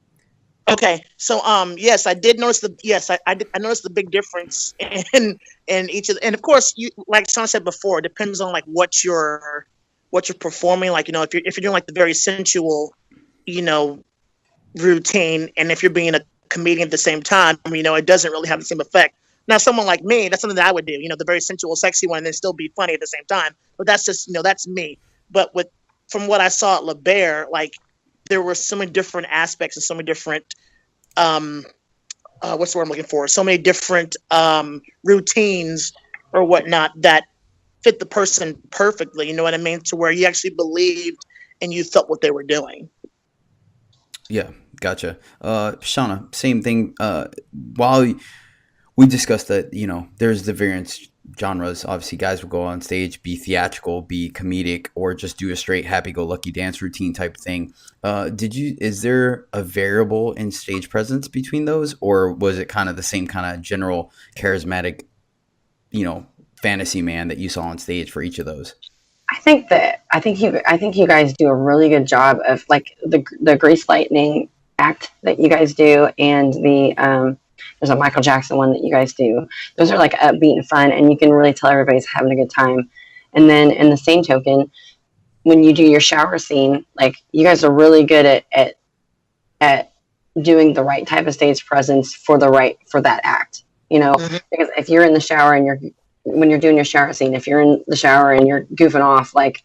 S5: Okay, so yes, I did notice I noticed the big difference in each of and of course, you like Sean said before, it depends on like what you're performing. Like, you know, if you're doing like the very sensual, you know, routine, and if you're being a comedian at the same time, you know, it doesn't really have the same effect. Now, someone like me, that's something that I would do, you know, the very sensual, sexy one, and then still be funny at the same time. But that's just, you know, that's me. But from what I saw at La Bear, like there were so many different aspects and so many different what's the word I'm looking for? So many different routines or whatnot that fit the person perfectly. You know what I mean? To where you actually believed and you felt what they were doing.
S3: Yeah, gotcha. Shauna, same thing. While we discussed that, there's the various genres. Obviously, guys will go on stage, be theatrical, be comedic, or just do a straight happy-go-lucky dance routine type thing. Is there a variable in stage presence between those, or was it kind of the same kind of general charismatic, fantasy man that you saw on stage for each of those?
S4: I think you guys do a really good job of like the Grease Lightning act that you guys do, and there's a Michael Jackson one that you guys do. Those are like upbeat and fun, and you can really tell everybody's having a good time. And then in the same token, when you do your shower scene, like you guys are really good at doing the right type of stage presence for that act. Because if you're in the shower and when you're doing your shower scene, if you're in the shower and you're goofing off, like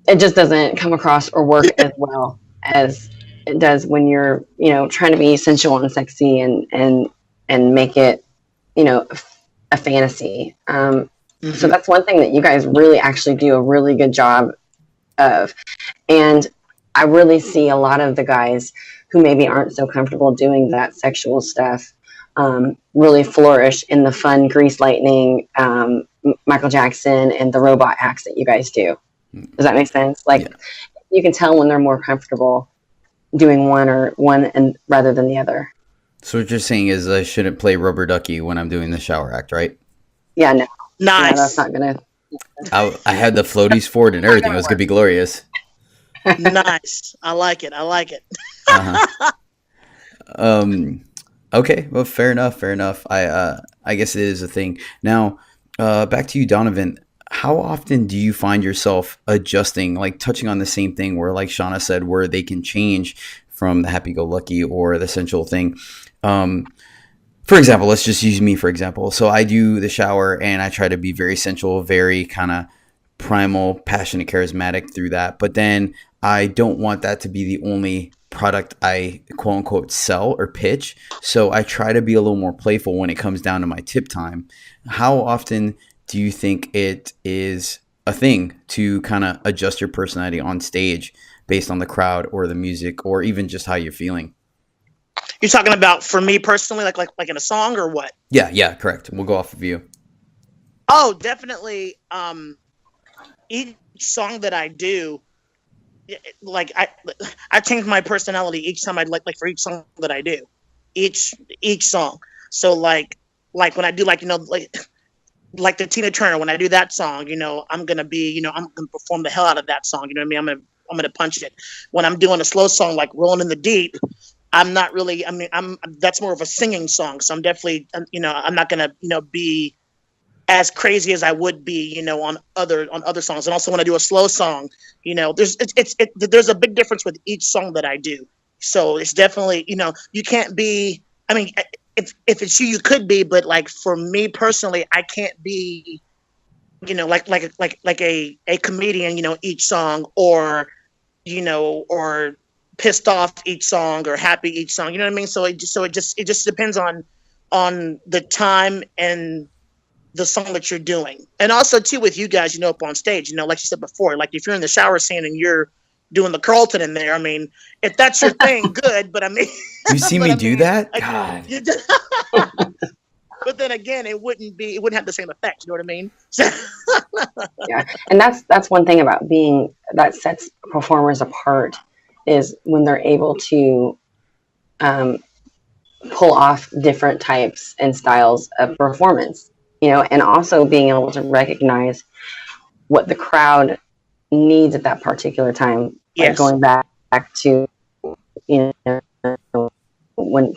S4: it just doesn't come across or work as well as it does when you're, trying to be sensual and sexy and make it, a fantasy. So that's one thing that you guys really actually do a really good job of. And I really see a lot of the guys who maybe aren't so comfortable doing that sexual stuff really flourish in the fun Grease Lightning, Michael Jackson, and the robot acts that you guys do. Does that make sense? Like, you can tell when they're more comfortable doing one and rather than the other.
S3: So what you're saying is I shouldn't play rubber ducky when I'm doing the shower act, right?
S4: Yeah, no.
S5: Nice.
S4: No, that's not gonna.
S3: I had the floaties for it and everything. It was gonna be glorious.
S5: Nice. I like it.
S3: Uh-huh. Okay. Well, fair enough. I guess it is a thing. Now, back to you, Donovan. How often do you find yourself adjusting, like touching on the same thing where, like Shauna said, where they can change from the happy-go-lucky or the sensual thing? For example, let's just use me for example. So I do the shower and I try to be very sensual, very kind of primal, passionate, charismatic through that. But then I don't want that to be the only product I quote unquote sell or pitch. So I try to be a little more playful when it comes down to my tip time. How often do you think it is a thing to kind of adjust your personality on stage based on the crowd or the music or even just how you're feeling?
S5: You're talking about for me personally, like in a song or what?
S3: Yeah, correct. We'll go off of you.
S5: Oh, definitely. Each song that I do, like I change my personality each time. I like for each song that I do, each song. So like when I do like the Tina Turner, when I do that song, I'm gonna be, I'm gonna perform the hell out of that song. You know what I mean? I'm gonna punch it. When I'm doing a slow song like Rolling in the Deep, I'm not really. That's more of a singing song. So I'm definitely, I'm not gonna, be as crazy as I would be, on other songs. And also when I do a slow song, there's a big difference with each song that I do. So it's definitely, you can't be. I mean, if it's you could be, but like for me personally, I can't be, like a comedian, each song or pissed off each song or happy each song. You know what I mean? So it just depends on the time and the song that you're doing. And also too with you guys, up on stage, like you said before, like if you're in the shower scene and you're doing the Carlton in there, I mean, if that's your thing, good. But I mean,
S3: you see me do that? God.
S5: But then again, it wouldn't have the same effect. You know what I mean?
S4: Yeah, and that's one thing about that sets performers apart is when they're able to pull off different types and styles of performance, and also being able to recognize what the crowd needs at that particular time.
S5: Yes.
S4: Like going back to, when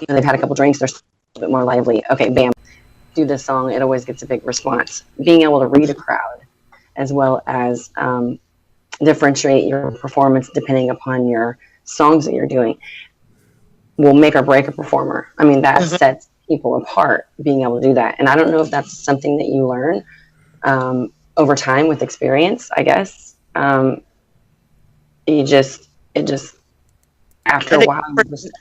S4: they've had a couple drinks, they're a bit more lively. Okay, bam, do this song. It always gets a big response. Being able to read a crowd as well as differentiate your performance depending upon your songs that you're doing will make or break a performer. I mean, that sets people apart, being able to do that. And I don't know if that's something that you learn over time with experience, I guess. You just it just after
S5: I
S4: a
S5: think
S4: while you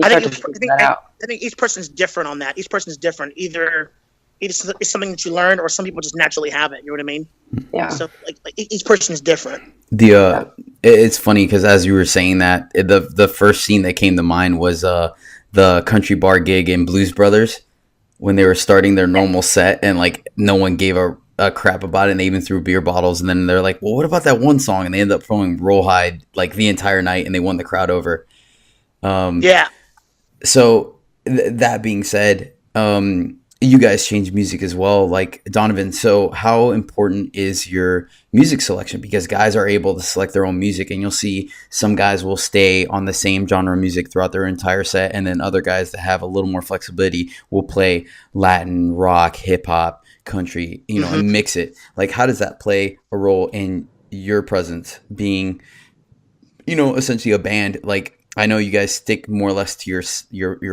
S5: I
S4: start
S5: think
S4: to figure that out.
S5: I think each person's different on that. Each person is different. Either it's something that you learn, or some people just naturally have it. You know what I mean?
S4: Yeah.
S5: So like each person is different.
S3: It's funny because as you were saying that, the first scene that came to mind was the country bar gig in Blues Brothers when they were starting their normal set and like no one gave a crap about it and they even threw beer bottles and then they're like, well, what about that one song? And they ended up throwing Rawhide like the entire night and they won the crowd over.
S5: Yeah.
S3: So that being said, you guys change music as well, like Donovan. So how important is your music selection? Because guys are able to select their own music, and you'll see some guys will stay on the same genre of music throughout their entire set, and then other guys that have a little more flexibility will play Latin, rock, hip hop, country, and mix it. Like, how does that play a role in your presence, being, essentially a band? Like, I know you guys stick more or less to your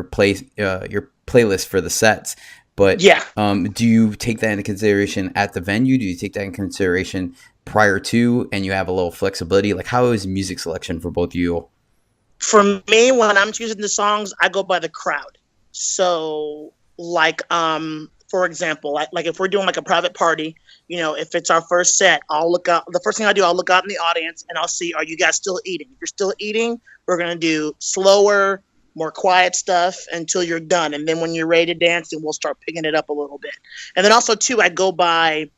S3: playlist for the sets, but
S5: Yeah.
S3: Do you take that into consideration at the venue? Do you take that into consideration prior to, and you have a little flexibility? Like, how is music selection for both of you?
S5: For me, when I'm choosing the songs, I go by the crowd. So, like, for example, like if we're doing like a private party, if it's our first set, I'll look out. The first thing I do, I'll look out in the audience and I'll see, are you guys still eating? If you're still eating, we're gonna do slower, more quiet stuff until you're done, and then when you're ready to dance, then we'll start picking it up a little bit. And then also too, I go by,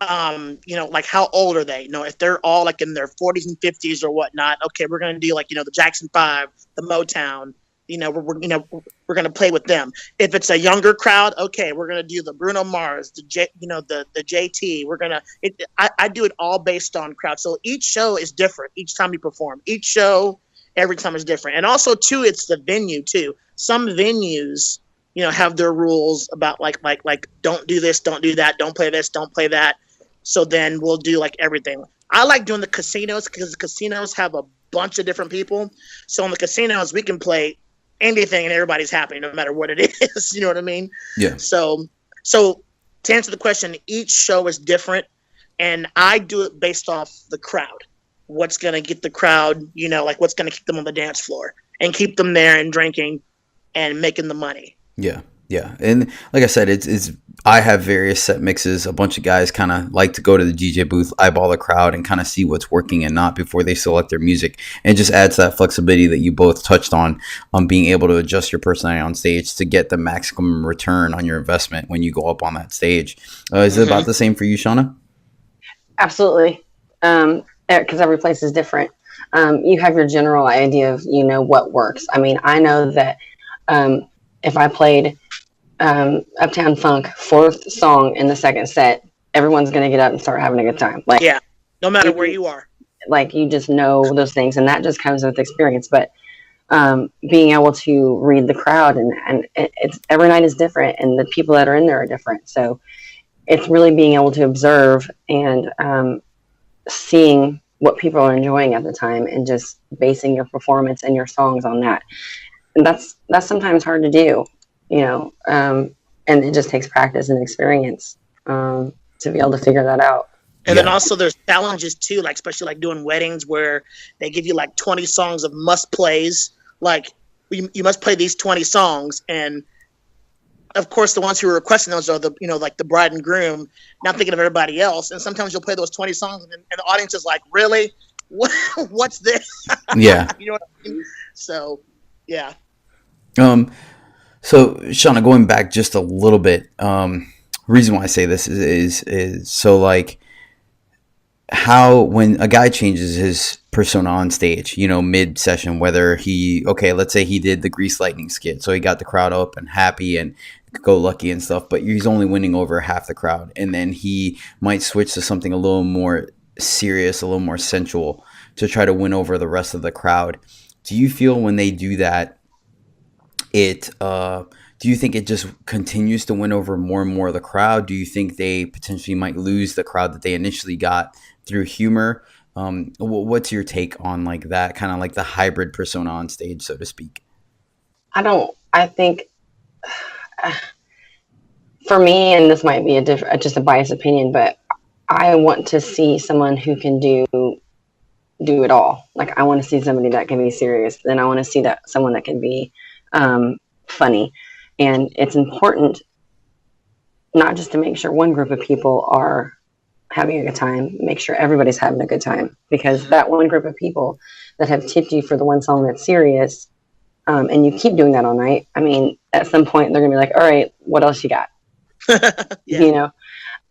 S5: like how old are they? If they're all like in their 40s and 50s or whatnot, okay, we're gonna do like the Jackson 5, the Motown. We're gonna play with them. If it's a younger crowd, okay, we're gonna do the Bruno Mars, the JT. I do it all based on crowd. So each show is different each time you perform. Each show, every time is different. And also too, it's the venue too. Some venues, have their rules about like don't do this, don't do that, don't play this, don't play that. So then we'll do like everything. I like doing the casinos because the casinos have a bunch of different people. So in the casinos, we can play anything and everybody's happy no matter what it is. You know what I mean?
S3: Yeah.
S5: So to answer the question, each show is different, and I do it based off the crowd. What's going to get the crowd, like what's going to keep them on the dance floor and keep them there and drinking and making the money.
S3: Yeah. Yeah. And like I said, it's I have various set mixes. A bunch of guys kind of like to go to the DJ booth, eyeball the crowd, and kind of see what's working and not before they select their music. And it just adds that flexibility that you both touched on being able to adjust your personality on stage to get the maximum return on your investment when you go up on that stage. Is it about the same for you, Shauna?
S4: Absolutely. Because every place is different. You have your general idea of, what works. I mean, I know that if I played Uptown Funk, fourth song in the second set, everyone's going to get up and start having a good time. Like,
S5: yeah, no matter where you are.
S4: Like, you just know those things, and that just comes with experience. But being able to read the crowd, and it's every night is different, and the people that are in there are different. So it's really being able to observe and seeing what people are enjoying at the time and just basing your performance and your songs on that. And that's sometimes hard to do, and it just takes practice and experience to be able to figure that out.
S5: And then also there's challenges too, like especially like doing weddings where they give you like 20 songs of must plays. Like you must play these 20 songs, and of course the ones who are requesting those are the like the bride and groom, not thinking of everybody else. And sometimes you'll play those 20 songs and the audience is like, really? What's this?
S3: Yeah.
S5: You know what I mean? So yeah.
S3: So Shauna, going back just a little bit, reason why I say this is so like how when a guy changes his persona on stage, mid session, whether let's say he did the Grease Lightning skit, so he got the crowd up and happy and go lucky and stuff, but he's only winning over half the crowd, and then he might switch to something a little more serious, a little more sensual to try to win over the rest of the crowd. Do you feel when they do that, do you think it just continues to win over more and more of the crowd? Do you think they potentially might lose the crowd that they initially got through humor? What's your take on like that kind of like the hybrid persona on stage, so to speak?
S4: I think for me, and this might be just a biased opinion, but I want to see someone who can do do it all. Like, I want to see somebody that can be serious. Then I want to see that someone that can be funny. And it's important not just to make sure one group of people are having a good time, make sure everybody's having a good time, because that one group of people that have tipped you for the one song that's serious, and you keep doing that all night, I mean, at some point they're gonna be like, all right, what else you got?
S5: Yeah.
S4: You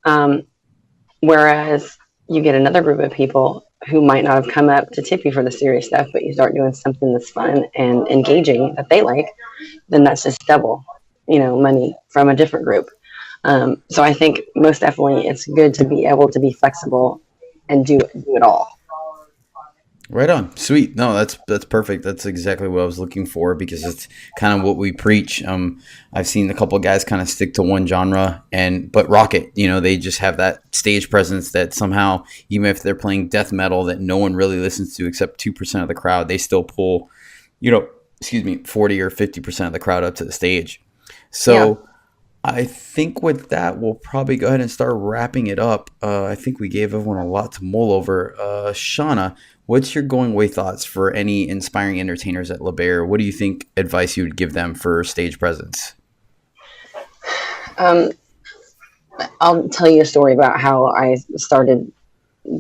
S4: know, whereas you get another group of people who might not have come up to tip you for the serious stuff, but you start doing something that's fun and engaging that they like, then that's just double, money from a different group. So I think most definitely it's good to be able to be flexible and do it all.
S3: Right on. Sweet. No, that's perfect. That's exactly what I was looking for, because it's kind of what we preach. I've seen a couple of guys kind of stick to one genre but rock it. They just have that stage presence that somehow, even if they're playing death metal that no one really listens to except 2% of the crowd, they still pull, 40 or 50% of the crowd up to the stage. So yeah. I think with that, we'll probably go ahead and start wrapping it up. I think we gave everyone a lot to mull over. Shauna, what's your going away thoughts for any inspiring entertainers at LeBaire? What do you think advice you would give them for stage presence?
S4: I'll tell you a story about how I started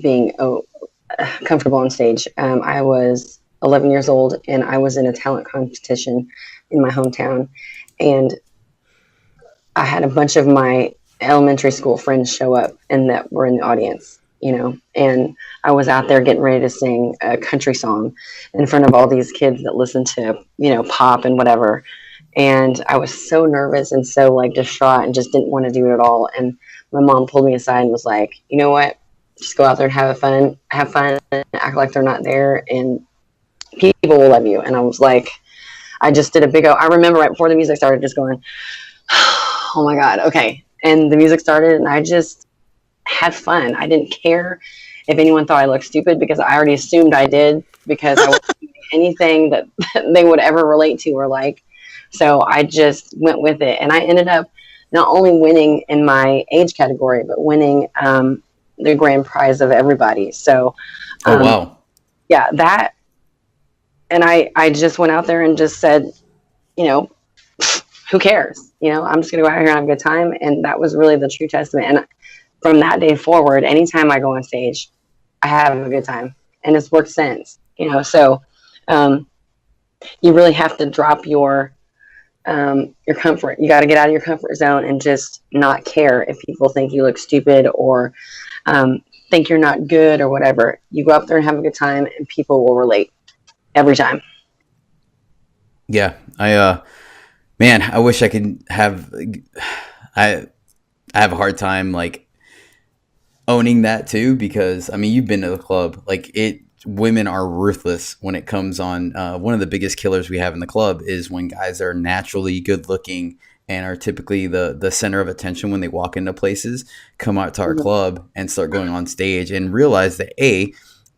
S4: being comfortable on stage. I was 11 years old, and I was in a talent competition in my hometown, and I had a bunch of my elementary school friends show up and that were in the audience, and I was out there getting ready to sing a country song in front of all these kids that listen to, pop and whatever. And I was so nervous and so like distraught and just didn't want to do it at all. And my mom pulled me aside and was like, you know what, just go out there and have fun, act like they're not there, and people will love you. And I was like, I just did a big I remember right before the music started just going, oh my God, okay. And the music started and I just had fun. I didn't care if anyone thought I looked stupid, because I already assumed I did, because I wasn't doing anything that they would ever relate to or like. So I just went with it. And I ended up not only winning in my age category, but winning the grand prize of everybody. So,
S3: oh, wow.
S4: Yeah, that. And I just went out there and just said, who cares? I'm just going to go out here and have a good time. And that was really the true testament. And from that day forward, anytime I go on stage, I have a good time. And it's worked since, so you really have to drop your comfort. You got to get out of your comfort zone and just not care if people think you look stupid or think you're not good or whatever. You go up there and have a good time, and people will relate every time.
S3: Yeah. Man, I wish I could have. I have a hard time like owning that too, because I mean, you've been to the club. Like women are ruthless when it comes on. One of the biggest killers we have in the club is when guys are naturally good looking and are typically the center of attention when they walk into places, come out to our club and start going on stage and realize that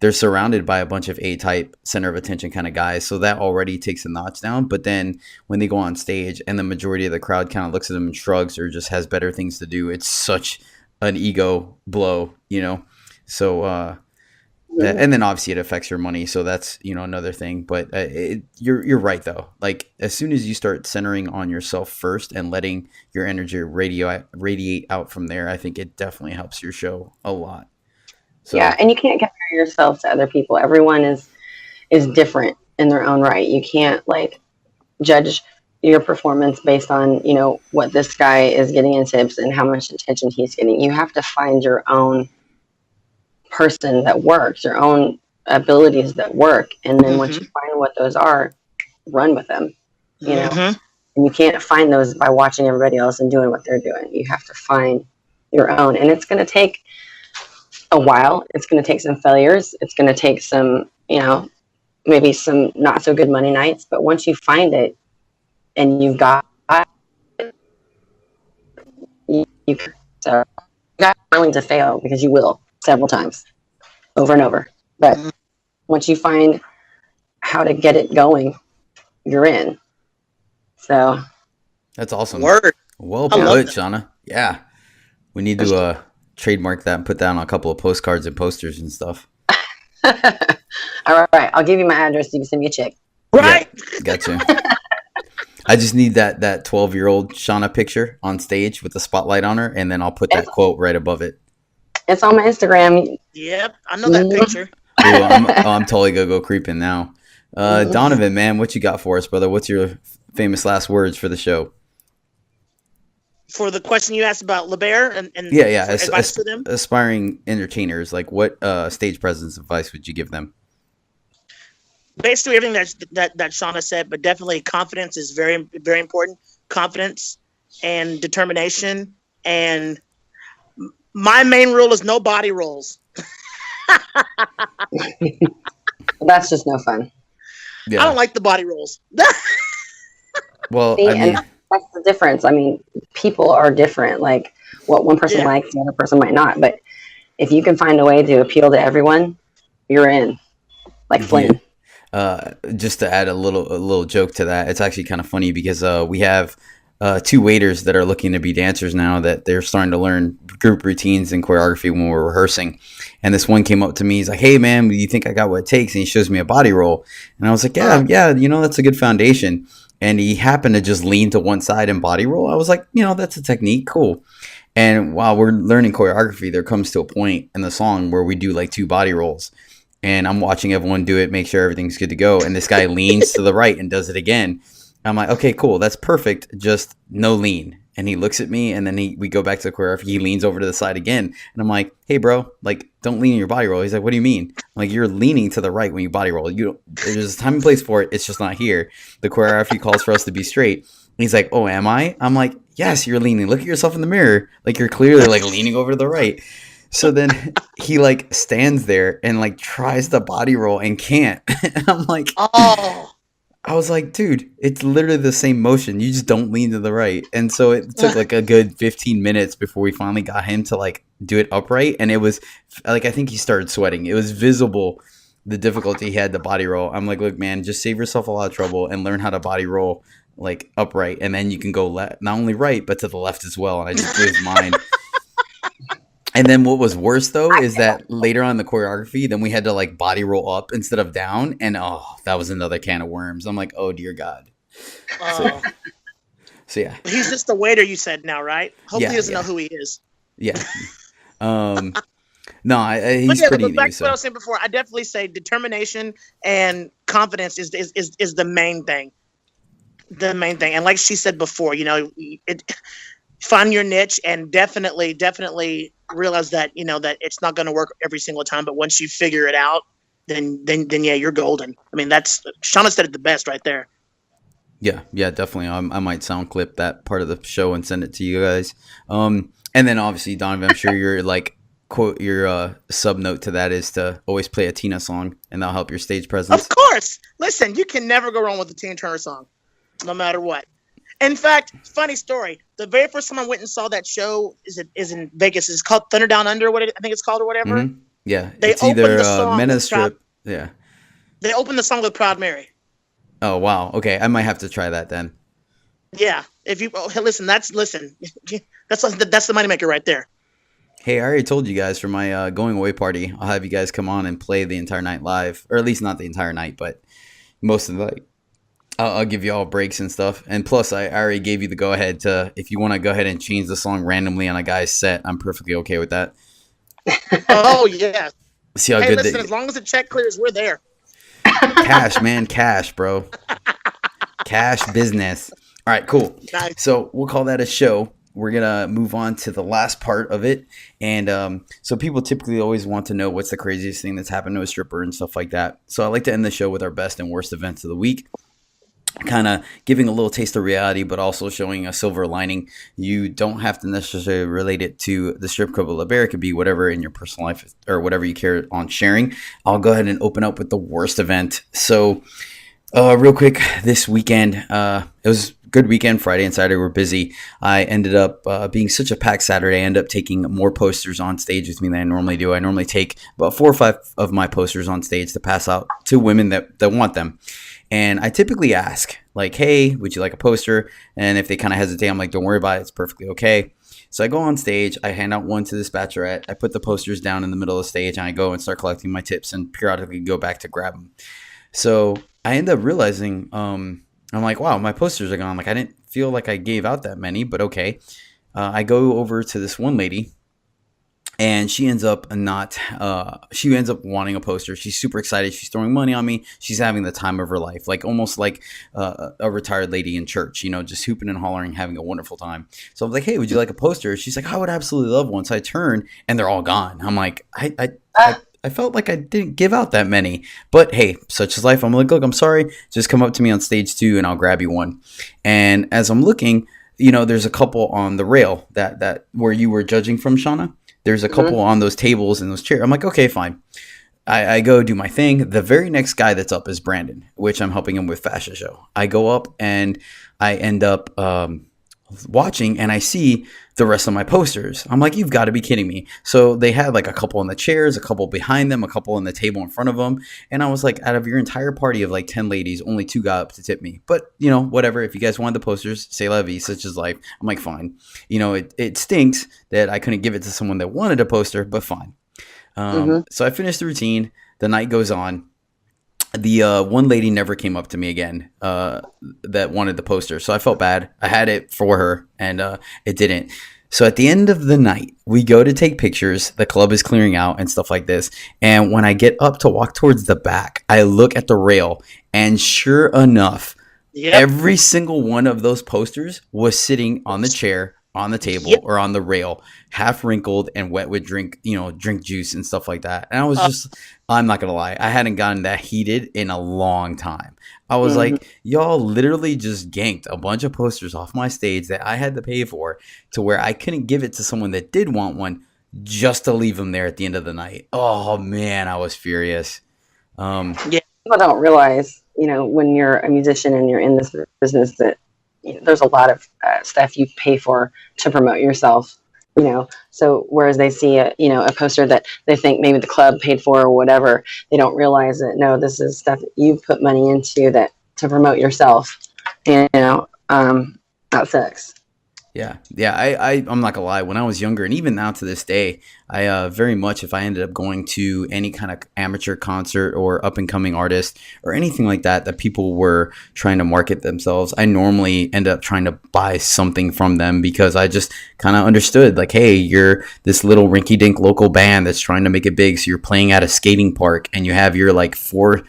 S3: they're surrounded by a bunch of A-type center of attention kind of guys. So that already takes a notch down. But then when they go on stage and the majority of the crowd kind of looks at them and shrugs or just has better things to do, it's such an ego blow, So, and then obviously it affects your money. So that's, another thing. But you're right, though. Like as soon as you start centering on yourself first and letting your energy radiate out from there, I think it definitely helps your show a lot. So,
S4: yeah, and you can't compare yourself to other people. Everyone is different in their own right. You can't like judge your performance based on, what this guy is getting in tips and how much attention he's getting. You have to find your own person that works, your own abilities that work. And then once you find what those are, run with them, And you can't find those by watching everybody else and doing what they're doing. You have to find your own. And it's going to take a while. It's going to take some failures. It's going to take some, maybe some not so good money nights. But once you find it and you've got it, you got willing to fail, because you will several times over and over. But once you find how to get it going, you're in. So
S3: that's awesome.
S5: Word.
S3: Well put, Shauna. Yeah. We need to trademark that and put that on a couple of postcards and posters and stuff.
S4: All right, I'll give you my address. You can send me a check.
S5: Right?
S3: Yeah, gotcha. I just need that 12-year-old Shauna picture on stage with the spotlight on her, and then I'll put that quote right above it.
S4: It's on my Instagram.
S5: Yep, I know that picture.
S3: Ooh, I'm totally gonna go creeping now. Donovan, man, what you got for us, brother? What's your famous last words for the show?
S5: For the question you asked about LeBear and
S3: Yeah.
S5: advice to them?
S3: Aspiring entertainers, like what stage presence advice would you give them?
S5: Basically everything that Shauna said, but definitely confidence is very, very important. Confidence and determination. And my main rule is no body rolls.
S4: That's just no fun.
S3: Yeah.
S5: I don't like the body rolls.
S3: Well,
S4: See,
S3: I mean,
S4: and that's the difference. I mean, people are different. Like what one person likes, the other person might not. But if you can find a way to appeal to everyone, you're in. Like Flynn.
S3: just to add a little joke to that, it's actually kind of funny because we have two waiters that are looking to be dancers now, that they're starting to learn group routines and choreography when we're rehearsing. And this one came up to me, he's like, "Hey man, do you think I got what it takes?" And he shows me a body roll, and I was like, yeah, you know, that's a good foundation. And he happened to just lean to one side and body roll. I was like, you know, that's a technique, cool. And while we're learning choreography, there comes to a point in the song where we do like 2 body rolls. And I'm watching everyone do it, make sure everything's good to go. And this guy leans to the right and does it again. I'm like, okay, cool. That's perfect. Just no lean. And he looks at me, and then we go back to the choreography. He leans over to the side again. And I'm like, hey, bro, like, don't lean in your body roll. He's like, what do you mean? I'm like, you're leaning to the right when you body roll. There's a time and place for it. It's just not here. The choreography calls for us to be straight. And he's like, oh, am I? I'm like, yes, you're leaning. Look at yourself in the mirror. Like, you're clearly like leaning over to the right. So then he like stands there and like tries to body roll and can't. And I'm like,
S5: Oh,
S3: I was like, dude, it's literally the same motion. You just don't lean to the right. And so it took like a good 15 minutes before we finally got him to like do it upright. And it was like, I think he started sweating. It was visible, the difficulty he had to body roll. I'm like, look, man, just save yourself a lot of trouble and learn how to body roll like upright. And then you can go not only right, but to the left as well. And I just blew his mind. And then what was worse, though, is that later on in the choreography, then we had to, like, body roll up instead of down. And, oh, that was another can of worms. I'm like, oh, dear God. So yeah.
S5: He's just the waiter you said now, right? Hopefully he doesn't
S3: Yeah.
S5: know who he is.
S3: Yeah. No, he's
S5: But
S3: pretty
S5: back
S3: new.
S5: to what I was saying before, I definitely say determination and confidence is the main thing. The main thing. And like she said before, you know, find your niche and definitely realize that, you know, that it's not going to work every single time. But once you figure it out, then yeah, you're golden. I mean, Shauna said it the best right there.
S3: Yeah, definitely. I might sound clip that part of the show and send it to you guys. And then obviously, Donovan, I'm sure your like quote, your sub note to that is to always play a Tina song, and that'll help your stage presence.
S5: Of course. Listen, you can never go wrong with a Tina Turner song, no matter what. In fact, funny story. The very first time I went and saw that show is in Vegas. It's called Thunder Down Under. I think it's called or whatever.
S3: Mm-hmm. Yeah,
S5: It's either
S3: Menace Strip. Yeah.
S5: They opened the song with Proud Mary.
S3: Oh wow. Okay, I might have to try that then.
S5: Yeah. If you listen, that's the moneymaker right there.
S3: Hey, I already told you guys for my going away party, I'll have you guys come on and play the entire night live, or at least not the entire night, but most of the night. I'll give you all breaks and stuff. And plus, I already gave you the go-ahead to, if you want to go ahead and change the song randomly on a guy's set, I'm perfectly okay with that.
S5: Oh, yeah.
S3: See how
S5: hey,
S3: good
S5: listen, as long as the check clears, we're there.
S3: Cash, man. Cash, bro. Cash business. All right, cool.
S5: Nice.
S3: So we'll call that a show. We're going to move on to the last part of it. And so people typically always want to know what's the craziest thing that's happened to a stripper and stuff like that. So I like to end the show with our best and worst events of the week. Kind of giving a little taste of reality, but also showing a silver lining. You don't have to necessarily relate it to the strip club of LeBear. It could be whatever in your personal life or whatever you care on sharing. I'll go ahead and open up with the worst event. So real quick, this weekend, it was a good weekend. Friday and Saturday were busy. I ended up being such a packed Saturday. I ended up taking more posters on stage with me than I normally do. I normally take about 4 or 5 of my posters on stage to pass out to women that want them. And I typically ask, like, hey, would you like a poster? And if they kind of hesitate, I'm like, don't worry about it. It's perfectly okay. So I go on stage, I hand out one to this bachelorette, I put the posters down in the middle of the stage, and I go and start collecting my tips and periodically go back to grab them. So I end up realizing, I'm like, wow, my posters are gone. Like, I didn't feel like I gave out that many, but okay. I go over to this one lady, and she ends up wanting a poster. She's super excited. She's throwing money on me. She's having the time of her life, like almost like a retired lady in church, just hooping and hollering, having a wonderful time. So I'm like, hey, would you like a poster? She's like, I would absolutely love one. So I turn and they're all gone. I'm like, I felt like I didn't give out that many, but hey, such is life. I'm like, look, I'm sorry. Just come up to me on stage 2 and I'll grab you one. And as I'm looking, there's a couple on the rail that where you were judging from, Shauna. There's a couple on those tables and those chairs. I'm like, okay, fine. I go do my thing. The very next guy that's up is Brandon, which I'm helping him with fashion show. I go up and I end up watching, and I see the rest of my posters. I'm like, you've got to be kidding me. So they had like a couple on the chairs, a couple behind them, a couple on the table in front of them. And I was like, out of your entire party of like 10 ladies, only 2 got up to tip me. But, whatever. If you guys wanted the posters, say la vie, such is life. I'm like, fine. It stinks that I couldn't give it to someone that wanted a poster, but fine. So I finished the routine. The night goes on. The one lady never came up to me again that wanted the poster. So I felt bad. I had it for her, and it didn't. So at the end of the night, we go to take pictures. The club is clearing out and stuff like this. And when I get up to walk towards the back, I look at the rail, and sure enough, every single one of those posters was sitting on the chair, on the table, or on the rail, half wrinkled and wet with drink juice and stuff like that. And I was just, I'm not gonna lie, I hadn't gotten that heated in a long time. I was like, y'all literally just ganked a bunch of posters off my stage that I had to pay for, to where I couldn't give it to someone that did want one, just to leave them there at the end of the night. Oh man, I was furious.
S4: People don't realize, when you're a musician and you're in this business, that there's a lot of stuff you pay for to promote yourself. So whereas they see a poster that they think maybe the club paid for or whatever, they don't realize that no, this is stuff that you've put money into that to promote yourself. And that sucks.
S3: Yeah. I'm not gonna lie. When I was younger, and even now to this day, I very much, if I ended up going to any kind of amateur concert or up and coming artist or anything like that people were trying to market themselves, I normally end up trying to buy something from them, because I just kind of understood, like, hey, you're this little rinky-dink local band that's trying to make it big. So you're playing at a skating park and you have your like four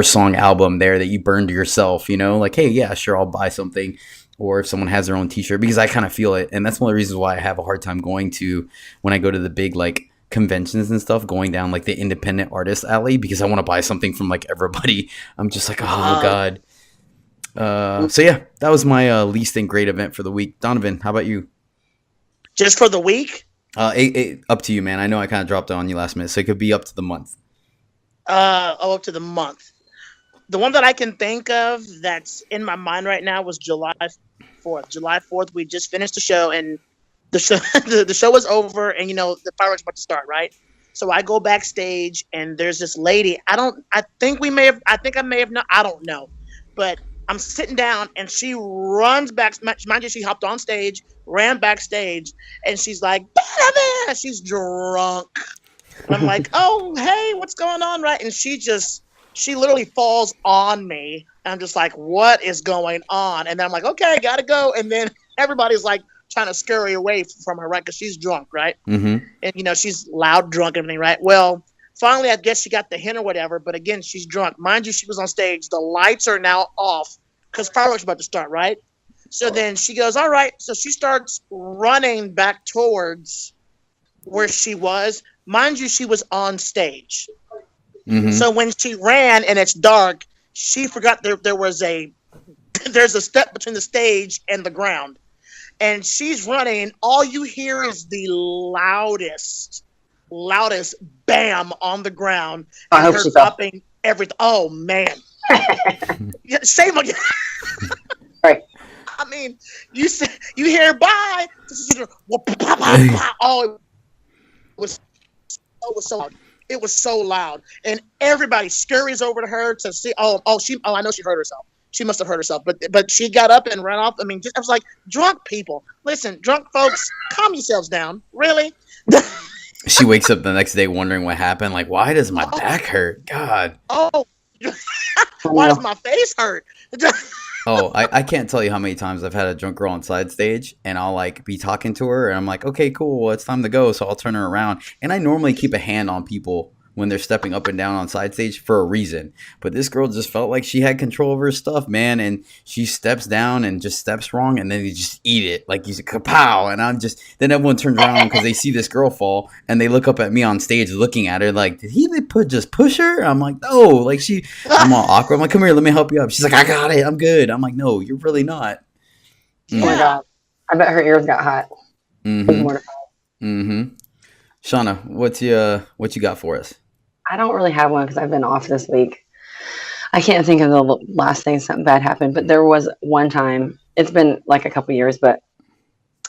S3: song album there that you burned yourself, like, hey, yeah, sure, I'll buy something. Or if someone has their own t-shirt, because I kind of feel it. And that's one of the reasons why I have a hard time going to, when I go to the big like conventions and stuff, going down like the independent artist alley, because I want to buy something from like everybody. I'm just like, oh God. So yeah, that was my least and great event for the week. Donovan, how about you?
S5: Just for the week?
S3: Up to you, man. I know I kind of dropped it on you last minute, so it could be up to the month.
S5: Up to the month. The one that I can think of that's in my mind right now was July 4th. July 4th, we just finished the show, and the show the show was over, and the fireworks about to start, right? So I go backstage, and there's this lady. I think I may have not. I don't know, but I'm sitting down, and she runs back. Mind you, she hopped on stage, ran backstage, and she's like, "Bada-bada!" She's drunk. And I'm like, "Oh, hey, what's going on?" Right? And she literally falls on me. And I'm just like, what is going on? And then I'm like, okay, gotta go. And then everybody's like trying to scurry away from her, right? Because she's drunk, right? Mm-hmm. And, she's loud drunk and everything, right? Well, finally, I guess she got the hint or whatever. But again, she's drunk. Mind you, she was on stage. The lights are now off because fireworks are about to start, right? So then she goes, all right. So she starts running back towards where she was. Mind you, she was on stage. Mm-hmm. So when she ran and it's dark, she forgot there's a step between the stage and the ground, and she's running. All you hear is the loudest bam on the ground.
S4: I hope
S5: her
S4: she
S5: dropping everything. Oh man, yeah, shame again.
S4: Right.
S5: I mean, you hear bye. Oh, it was so loud. It was so loud, and everybody scurries over to her to see. I know she hurt herself. She must have hurt herself, but she got up and ran off. I mean, I was like, drunk people. Listen, drunk folks, calm yourselves down. Really?
S3: She wakes up the next day wondering what happened. Like, why does my back hurt? God.
S5: Oh, why does my face hurt?
S3: Oh, I can't tell you how many times I've had a drunk girl on side stage, and I'll like be talking to her, and I'm like, okay, cool, well, it's time to go. So I'll turn her around, and I normally keep a hand on people when they're stepping up and down on side stage for a reason. But this girl just felt like she had control of her stuff, man, and she steps down and just steps wrong, and then you just eat it like you said, kapow. And then everyone turns around because they see this girl fall, and they look up at me on stage looking at her like, did he just push her? I'm like, no, like I'm all awkward. I'm like, come here, let me help you up. She's like, I got it, I'm good. I'm like, no, you're really not.
S4: Oh my God, I bet her ears got hot.
S3: Shauna, what you got for us?
S4: I don't really have one because I've been off this week. I can't think of the last thing something bad happened, but there was one time. It's been like a couple years, but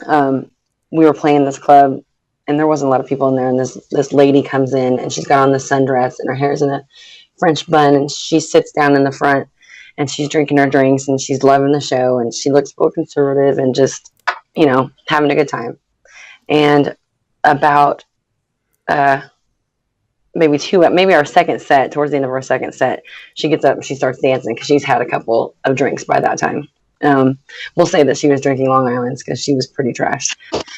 S4: we were playing this club, and there wasn't a lot of people in there. And this lady comes in, and she's got on this sundress, and her hair's in a French bun, and she sits down in the front, and she's drinking her drinks, and she's loving the show, and she looks real conservative and just, having a good time. And about maybe our second set, towards the end of our second set, she gets up and she starts dancing because she's had a couple of drinks by that time. We'll say that she was drinking Long Island's because she was pretty trashed.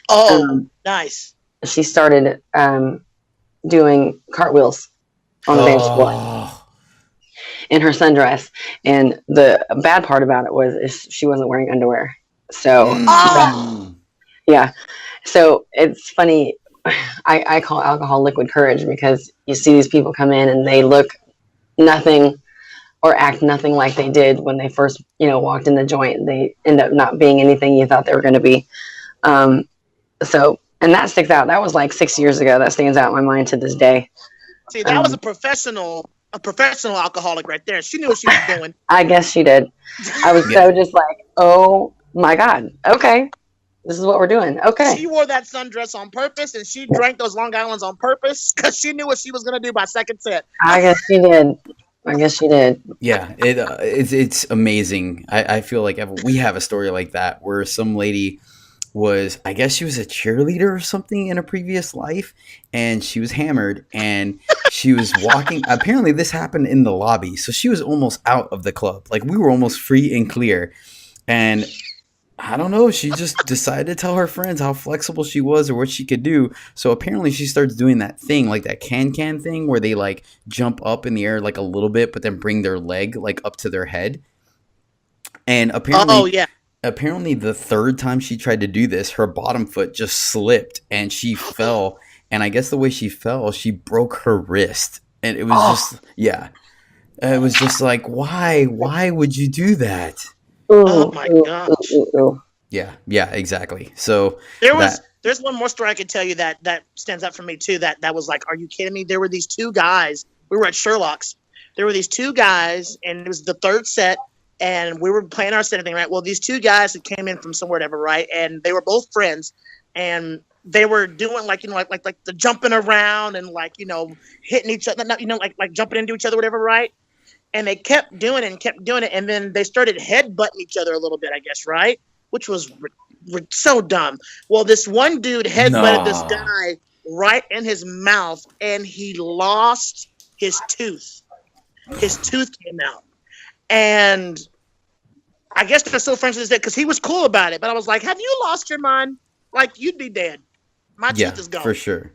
S5: Oh, nice.
S4: She started doing cartwheels on the dance floor in her sundress. And the bad part about it is she wasn't wearing underwear. So, yeah. So it's funny. I call alcohol liquid courage because you see these people come in and they look nothing or act nothing like they did when they first, walked in the joint. They end up not being anything you thought they were going to be. And that sticks out. That was like 6 years ago. That stands out in my mind to this day.
S5: See, that was a professional alcoholic right there. She knew what she was doing.
S4: I guess she did. I was so just like, oh my God. Okay. This is what we're doing. Okay.
S5: She wore that sundress on purpose, and she drank those Long Islands on purpose because she knew what she was going to do by second set.
S4: I guess she did.
S3: Yeah, it's amazing. I feel like we have a story like that where some lady I guess she was a cheerleader or something in a previous life, and she was hammered, and she was walking. Apparently, this happened in the lobby, so she was almost out of the club. Like, we were almost free and clear, and I don't know. She just decided to tell her friends how flexible she was or what she could do. So apparently she starts doing that thing, like that can thing where they like jump up in the air like a little bit, but then bring their leg like up to their head. And apparently the third time she tried to do this, her bottom foot just slipped and she fell. And I guess the way she fell, she broke her wrist. And it was it was just like, why would you do that?
S5: Oh my gosh.
S3: Yeah, exactly. So
S5: there's one more story I could tell you that stands out for me too. That was like, are you kidding me? There were these two guys. We were at Sherlock's. There were these two guys, and it was the third set, and we were playing our set and thing, right? Well, these two guys that came in from somewhere, whatever, right? And they were both friends, and they were doing like the jumping around and hitting each other, like jumping into each other, whatever, right? And they kept doing it, and then they started headbutting each other a little bit, I guess, right? Which was so dumb. Well, this one dude headbutted this guy right in his mouth, and he lost his tooth. His tooth came out. And I guess they're still friends to this day because he was cool about it. But I was like, have you lost your mind? Like, you'd be dead. My tooth is gone.
S3: For sure.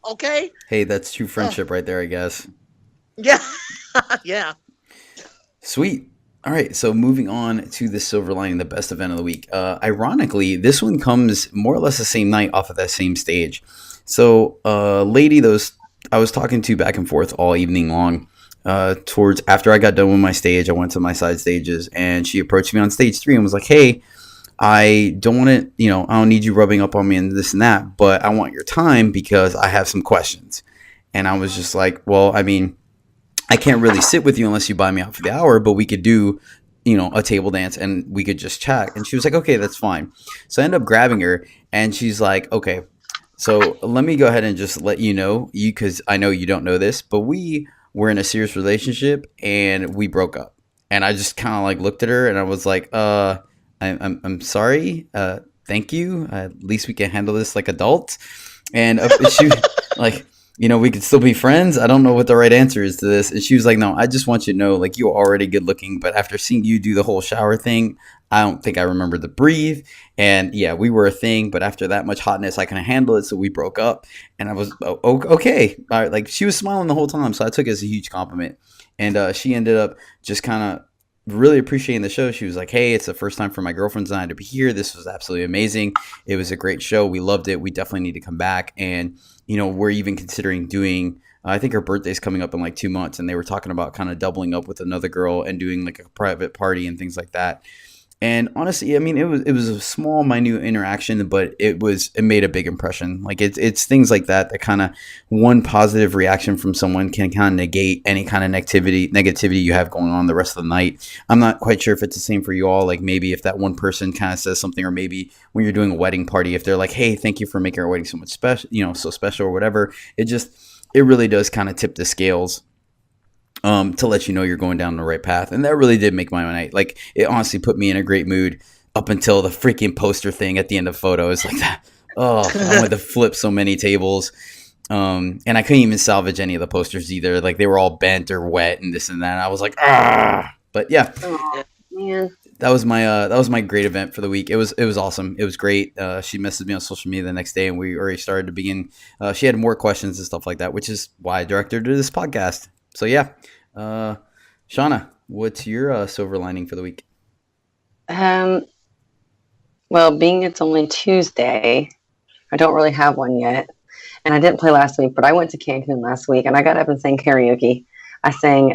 S5: Okay?
S3: Hey, that's true friendship right there, I guess.
S5: Yeah. Yeah.
S3: Sweet. All right. So moving on to the silver lining, the best event of the week. Ironically, this one comes more or less the same night off of that same stage. So lady I was talking to back and forth all evening long towards after I got done with my stage, I went to my side stages and she approached me on stage 3 and was like, hey, I don't want to, I don't need you rubbing up on me and this and that, but I want your time because I have some questions. And I was just like, well, I mean, I can't really sit with you unless you buy me out for the hour, but we could do, a table dance and we could just chat. And she was like, okay, that's fine. So I end up grabbing her and she's like, okay, So let me go ahead and just let you know, because I know you don't know this, but we were in a serious relationship and we broke up. And I just kind of like looked at her and I was like, I'm sorry. Thank you. At least we can handle this like adults. And she like, we could still be friends. I don't know what the right answer is to this. And she was like, no, I just want you to know, like, you're already good looking, but after seeing you do the whole shower thing, I don't think I remember to breathe. And yeah, we were a thing, but after that much hotness, I couldn't handle it. So we broke up and I was, okay. All right. Like, she was smiling the whole time. So I took it as a huge compliment. And she ended up just kind of really appreciating the show. She was like, hey, it's the first time for my girlfriends and I to be here. This was absolutely amazing. It was a great show. We loved it. We definitely need to come back. And, we're even considering doing, I think her birthday's coming up in like 2 months. And they were talking about kind of doubling up with another girl and doing like a private party and things like that. And honestly, I mean, it was a small, minute interaction, but it made a big impression. Like it's things like that kind of, one positive reaction from someone can kind of negate any kind of negativity you have going on the rest of the night. I'm not quite sure if it's the same for you all. Like maybe if that one person kind of says something, or maybe when you're doing a wedding party, if they're like, hey, thank you for making our wedding so much special, so special or whatever. It really does kind of tip the scales. To let you know you're going down the right path. And that really did make my night. Like, it honestly put me in a great mood up until the freaking poster thing at the end of photos. Like that. Oh, I wanted to flip so many tables. And I couldn't even salvage any of the posters either. Like, they were all bent or wet and this and that. I was like, ah. But yeah.
S4: Oh, man.
S3: That was my great event for the week. It was awesome. It was great. She messaged me on social media the next day, and we already started to begin. She had more questions and stuff like that, which is why I directed her to this podcast. So yeah, Shauna, what's your silver lining for the week?
S4: Well, being it's only Tuesday, I don't really have one yet, and I didn't play last week, but I went to Cancun last week, and I got up and sang karaoke. I sang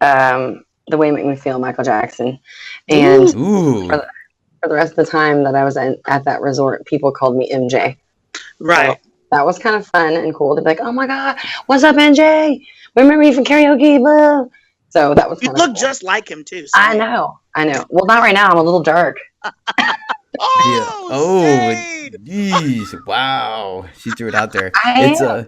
S4: "The Way You Make Me Feel," Michael Jackson, and for the rest of the time that I was at that resort, people called me MJ.
S5: Right.
S4: So, that was kind of fun and cool to be like, oh my God, what's up, NJ? Remember you from karaoke, boo? So that was kind of
S5: You look
S4: cool.
S5: just like him too. So.
S4: I know. Well, not right now. I'm a little dark.
S3: Jeez. Wow. She threw it out there.
S4: I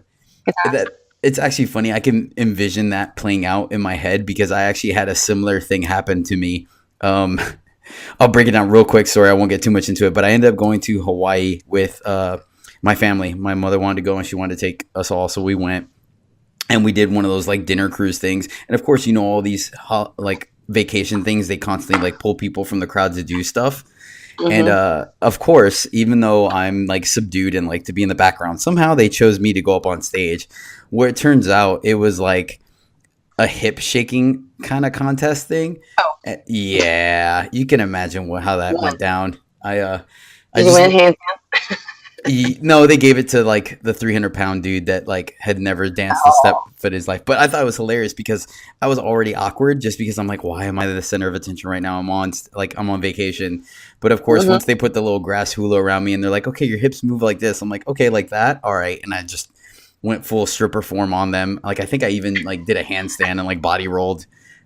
S3: It's actually funny. I can envision that playing out in my head because I actually had a similar thing happen to me. I'll break it down real quick. Sorry, I won't get too much into it, but I ended up going to Hawaii with, my family. My mother wanted to go and she wanted to take us all. So we went and we did one of those like dinner cruise things. And of course, all these like vacation things, they constantly like pull people from the crowd to do stuff. Mm-hmm. And of course, even though I'm like subdued and like to be in the background, somehow they chose me to go up on stage, where it turns out it was like a hip shaking kind of contest thing.
S4: Oh.
S3: Yeah, you can imagine how that went down.
S4: Did you win hands down?
S3: No, they gave it to like the 300-pound dude that like had never danced a step in his life. But I thought it was hilarious because I was already awkward just because I'm like, why am I the center of attention right now? I'm on vacation. But of course, once they put the little grass hula around me and they're like, okay, your hips move like this. I'm like, okay, like that. All right. And I just went full stripper form on them. Like, I think I even like did a handstand and like body rolled.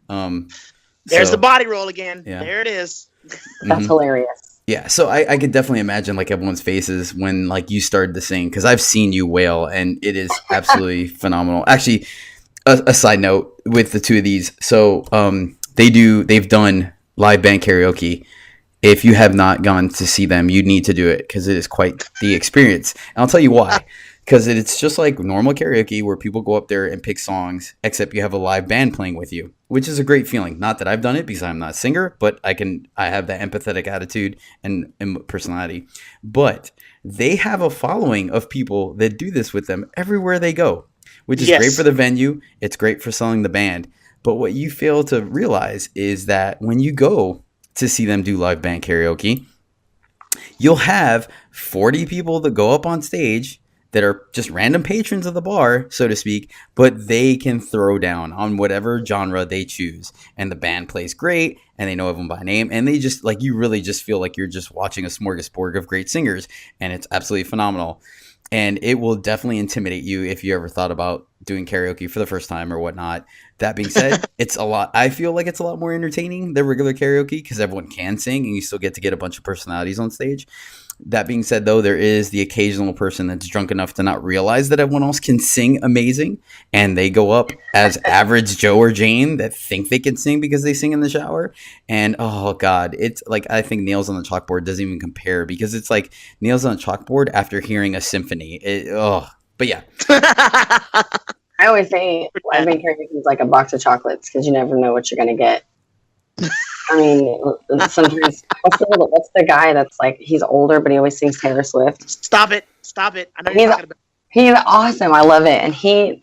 S5: There's the body roll again. Yeah. There it is.
S4: That's hilarious.
S3: Yeah, so I could definitely imagine like everyone's faces when like you started to sing, because I've seen you wail and it is absolutely phenomenal. Actually, a side note with the two of these, so they've done live band karaoke. If you have not gone to see them, you need to do it because it is quite the experience. And I'll tell you why. Because it's just like normal karaoke where people go up there and pick songs, except you have a live band playing with you, which is a great feeling. Not that I've done it because I'm not a singer, but I have that empathetic attitude and personality. But they have a following of people that do this with them everywhere they go, which is great for the venue. It's great for selling the band. But what you fail to realize is that when you go to see them do live band karaoke, you'll have 40 people that go up on stage that are just random patrons of the bar, so to speak, but they can throw down on whatever genre they choose. And the band plays great, and they know everyone by name, and they just, like, you really just feel like you're just watching a smorgasbord of great singers, and it's absolutely phenomenal. And it will definitely intimidate you if you ever thought about doing karaoke for the first time or whatnot. That being said, I feel like it's a lot more entertaining than regular karaoke because everyone can sing and you still get to get a bunch of personalities on stage. That being said, though, there is the occasional person that's drunk enough to not realize that everyone else can sing amazing, and they go up as average Joe or Jane that think they can sing because they sing in the shower. And oh god, it's like I think Nails on the Chalkboard doesn't even compare because it's like Nails on the Chalkboard after hearing a symphony. But yeah.
S4: I always say live band karaoke is like a box of chocolates because you never know what you're gonna get. I mean, sometimes what's the guy that's like he's older but he always sings Taylor Swift?
S5: Stop it! I know you're talking about.
S4: He's awesome. I love it. And here's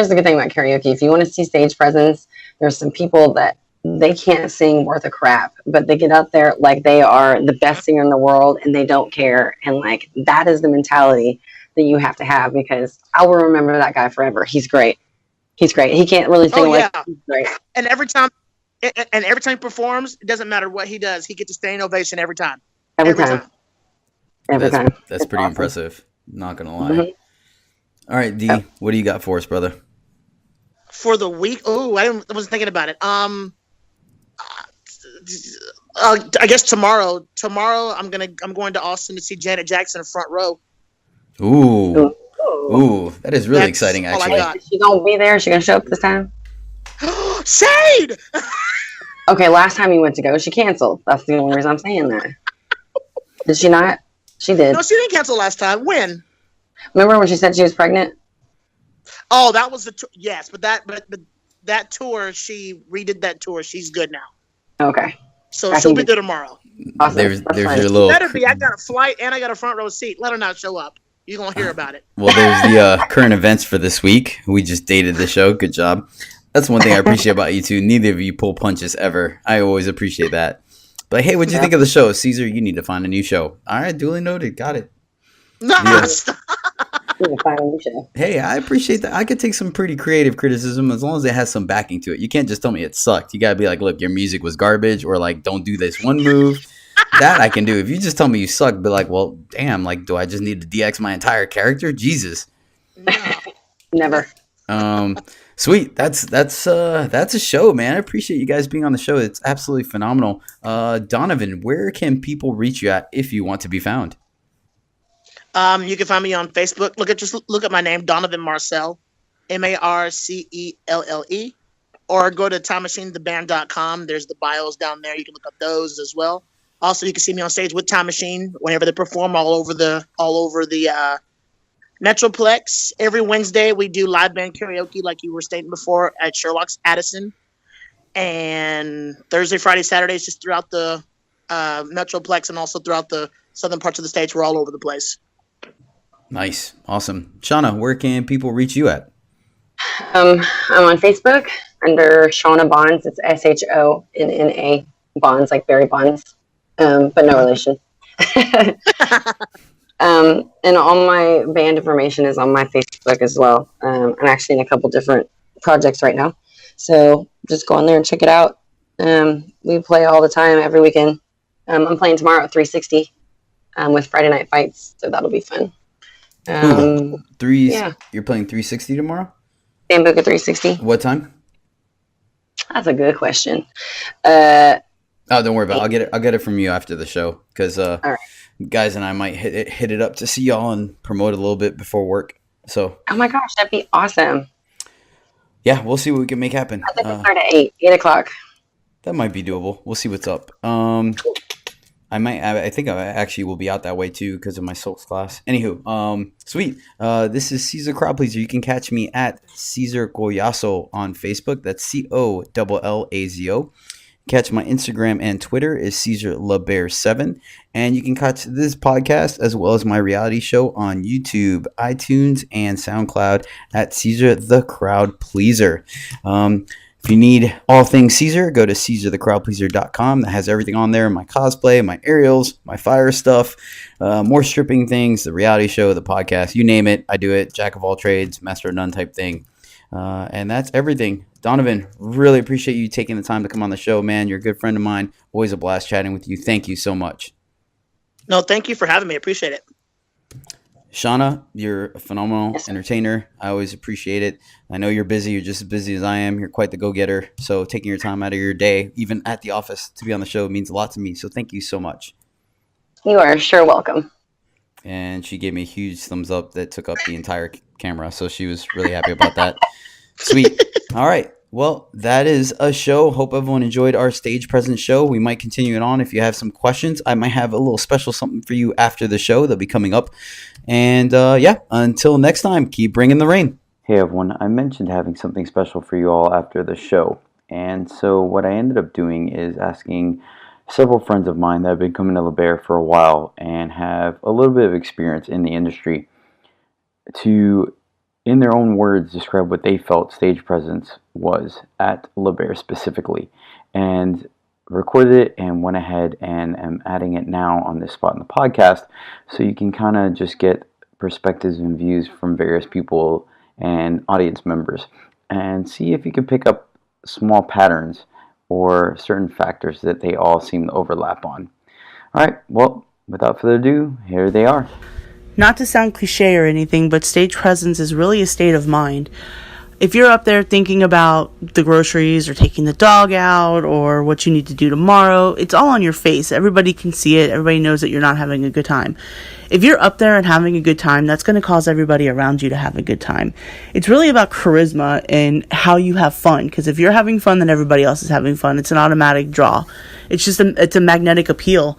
S4: the good thing about karaoke: if you want to see stage presence, there's some people that they can't sing worth a crap, but they get out there like they are the best singer in the world and they don't care. And like that is the mentality that you have to have because I will remember that guy forever. He's great. He can't really sing he's great.
S5: And every time he performs, it doesn't matter what he does, he gets a standing ovation every time.
S4: Every time.
S3: That's pretty awesome. Impressive. Not gonna lie. Mm-hmm. All right, D, what do you got for us, brother?
S5: For the week? Oh, I wasn't thinking about it. I guess tomorrow. I'm going to Austin to see Janet Jackson in Front Row.
S3: Ooh, that is really exciting. Actually,
S4: is she gonna be there? Is she gonna show up this time?
S5: Shade.
S4: Okay, last time you went to go, she canceled. That's the only reason I'm saying that. Did she not? She did.
S5: No, she didn't cancel last time. When?
S4: Remember when she said she was pregnant?
S5: Oh, that was the yes, but that tour, she redid that tour. She's good now.
S4: Okay.
S5: So she'll be there tomorrow.
S3: Awesome. There's your little.
S5: Better be. I got a flight and I got a front row seat. Let her not show up. You're gonna hear about it.
S3: Well, there's the current events for this week. We just dated the show. Good job. That's one thing I appreciate about you two. Neither of you pull punches ever. I always appreciate that. But hey, what'd you think of the show? Cesar, you need to find a new show. All right, duly noted. Got it.
S5: Stop.
S3: Hey, I appreciate that. I could take some pretty creative criticism as long as it has some backing to it. You can't just tell me it sucked. You gotta be like, look, your music was garbage, or like, don't do this one move. That I can do. If you just tell me you suck, be like, well, damn, like, do I just need to DX my entire character? Jesus.
S5: No.
S4: Never.
S3: Sweet. That's a show, man. I appreciate you guys being on the show. It's absolutely phenomenal. Donovan, where can people reach you at if you want to be found?
S5: You can find me on Facebook. Look at my name, Donovan Marcel, Marcelle, or go to timemachinetheband.com. There's the bios down there. You can look up those as well. Also, you can see me on stage with Time Machine whenever they perform all over the Metroplex. Every Wednesday, we do live band karaoke, like you were stating before, at Sherlock's Addison. And Thursday, Friday, Saturdays, just throughout the Metroplex and also throughout the southern parts of the states. We're all over the place.
S3: Nice. Awesome. Shauna, where can people reach you at?
S4: I'm on Facebook under Shauna Bonds. It's SHONNA Bonds, like Barry Bonds, but no relation. And all my band information is on my Facebook as well. I'm actually in a couple different projects right now. So just go on there and check it out. We play all the time, every weekend. I'm playing tomorrow at 360 with Friday Night Fights, so that'll be fun.
S3: You're playing 360 tomorrow?
S4: Bambuca 360.
S3: What time?
S4: That's a good question.
S3: Don't worry about it. I'll get it from you after the show because
S4: right.
S3: Guys and I might hit it up to see y'all and promote a little bit before work. So.
S4: Oh my gosh, that'd be awesome.
S3: Yeah, we'll see what we can make happen.
S4: I think we start at 8 o'clock.
S3: That might be doable. We'll see what's up. I think I actually will be out that way too because of my Silks class. Anywho, sweet. This is Cesar Crowd Pleaser. You can catch me at Cesar Goyazo on Facebook. That's COLLAZO. Catch my Instagram and Twitter is Cesar LeBear7. And you can catch this podcast as well as my reality show on YouTube, iTunes, and SoundCloud at Cesar the Crowd Pleaser. If you need all things Cesar, go to CesarTheCrowdPleaser.com. That has everything on there. My cosplay, my aerials, my fire stuff, more stripping things, the reality show, the podcast, you name it. I do it. Jack of all trades, master of none type thing. And that's everything. Donovan, really appreciate you taking the time to come on the show, man. You're a good friend of mine. Always a blast chatting with you. Thank you so much.
S5: No, thank you for having me. I appreciate it.
S3: Shauna, you're a phenomenal
S4: Yes, sir.
S3: entertainer. I always appreciate it. I know you're busy. You're just as busy as I am. You're quite the go-getter. So taking your time out of your day, even at the office, to be on the show means a lot to me. So thank you so much.
S4: You are sure welcome.
S3: And she gave me a huge thumbs up that took up the entire camera. So she was really happy about that. Sweet. All right. Well, that is a show. Hope everyone enjoyed our stage presence show. We might continue it on. If you have some questions, I might have a little special something for you after the show that'll be coming up. And yeah, until next time, keep bringing the rain. Hey everyone, I mentioned having something special for you all after the show. And so what I ended up doing is asking several friends of mine that have been coming to LeBaire for a while and have a little bit of experience in the industry to, in their own words, describe what they felt stage presence was at LeBaire specifically, and recorded it and went ahead and am adding it now on this spot in the podcast, so you can kind of just get perspectives and views from various people and audience members, and see if you can pick up small patterns or certain factors that they all seem to overlap on. All right, well, without further ado, here they are.
S6: Not to sound cliche or anything, but stage presence is really a state of mind. If you're up there thinking about the groceries or taking the dog out or what you need to do tomorrow, it's all on your face. Everybody can see it. Everybody knows that you're not having a good time. If you're up there and having a good time, that's going to cause everybody around you to have a good time. It's really about charisma and how you have fun. Because if you're having fun, then everybody else is having fun. It's an automatic draw. It's a magnetic appeal.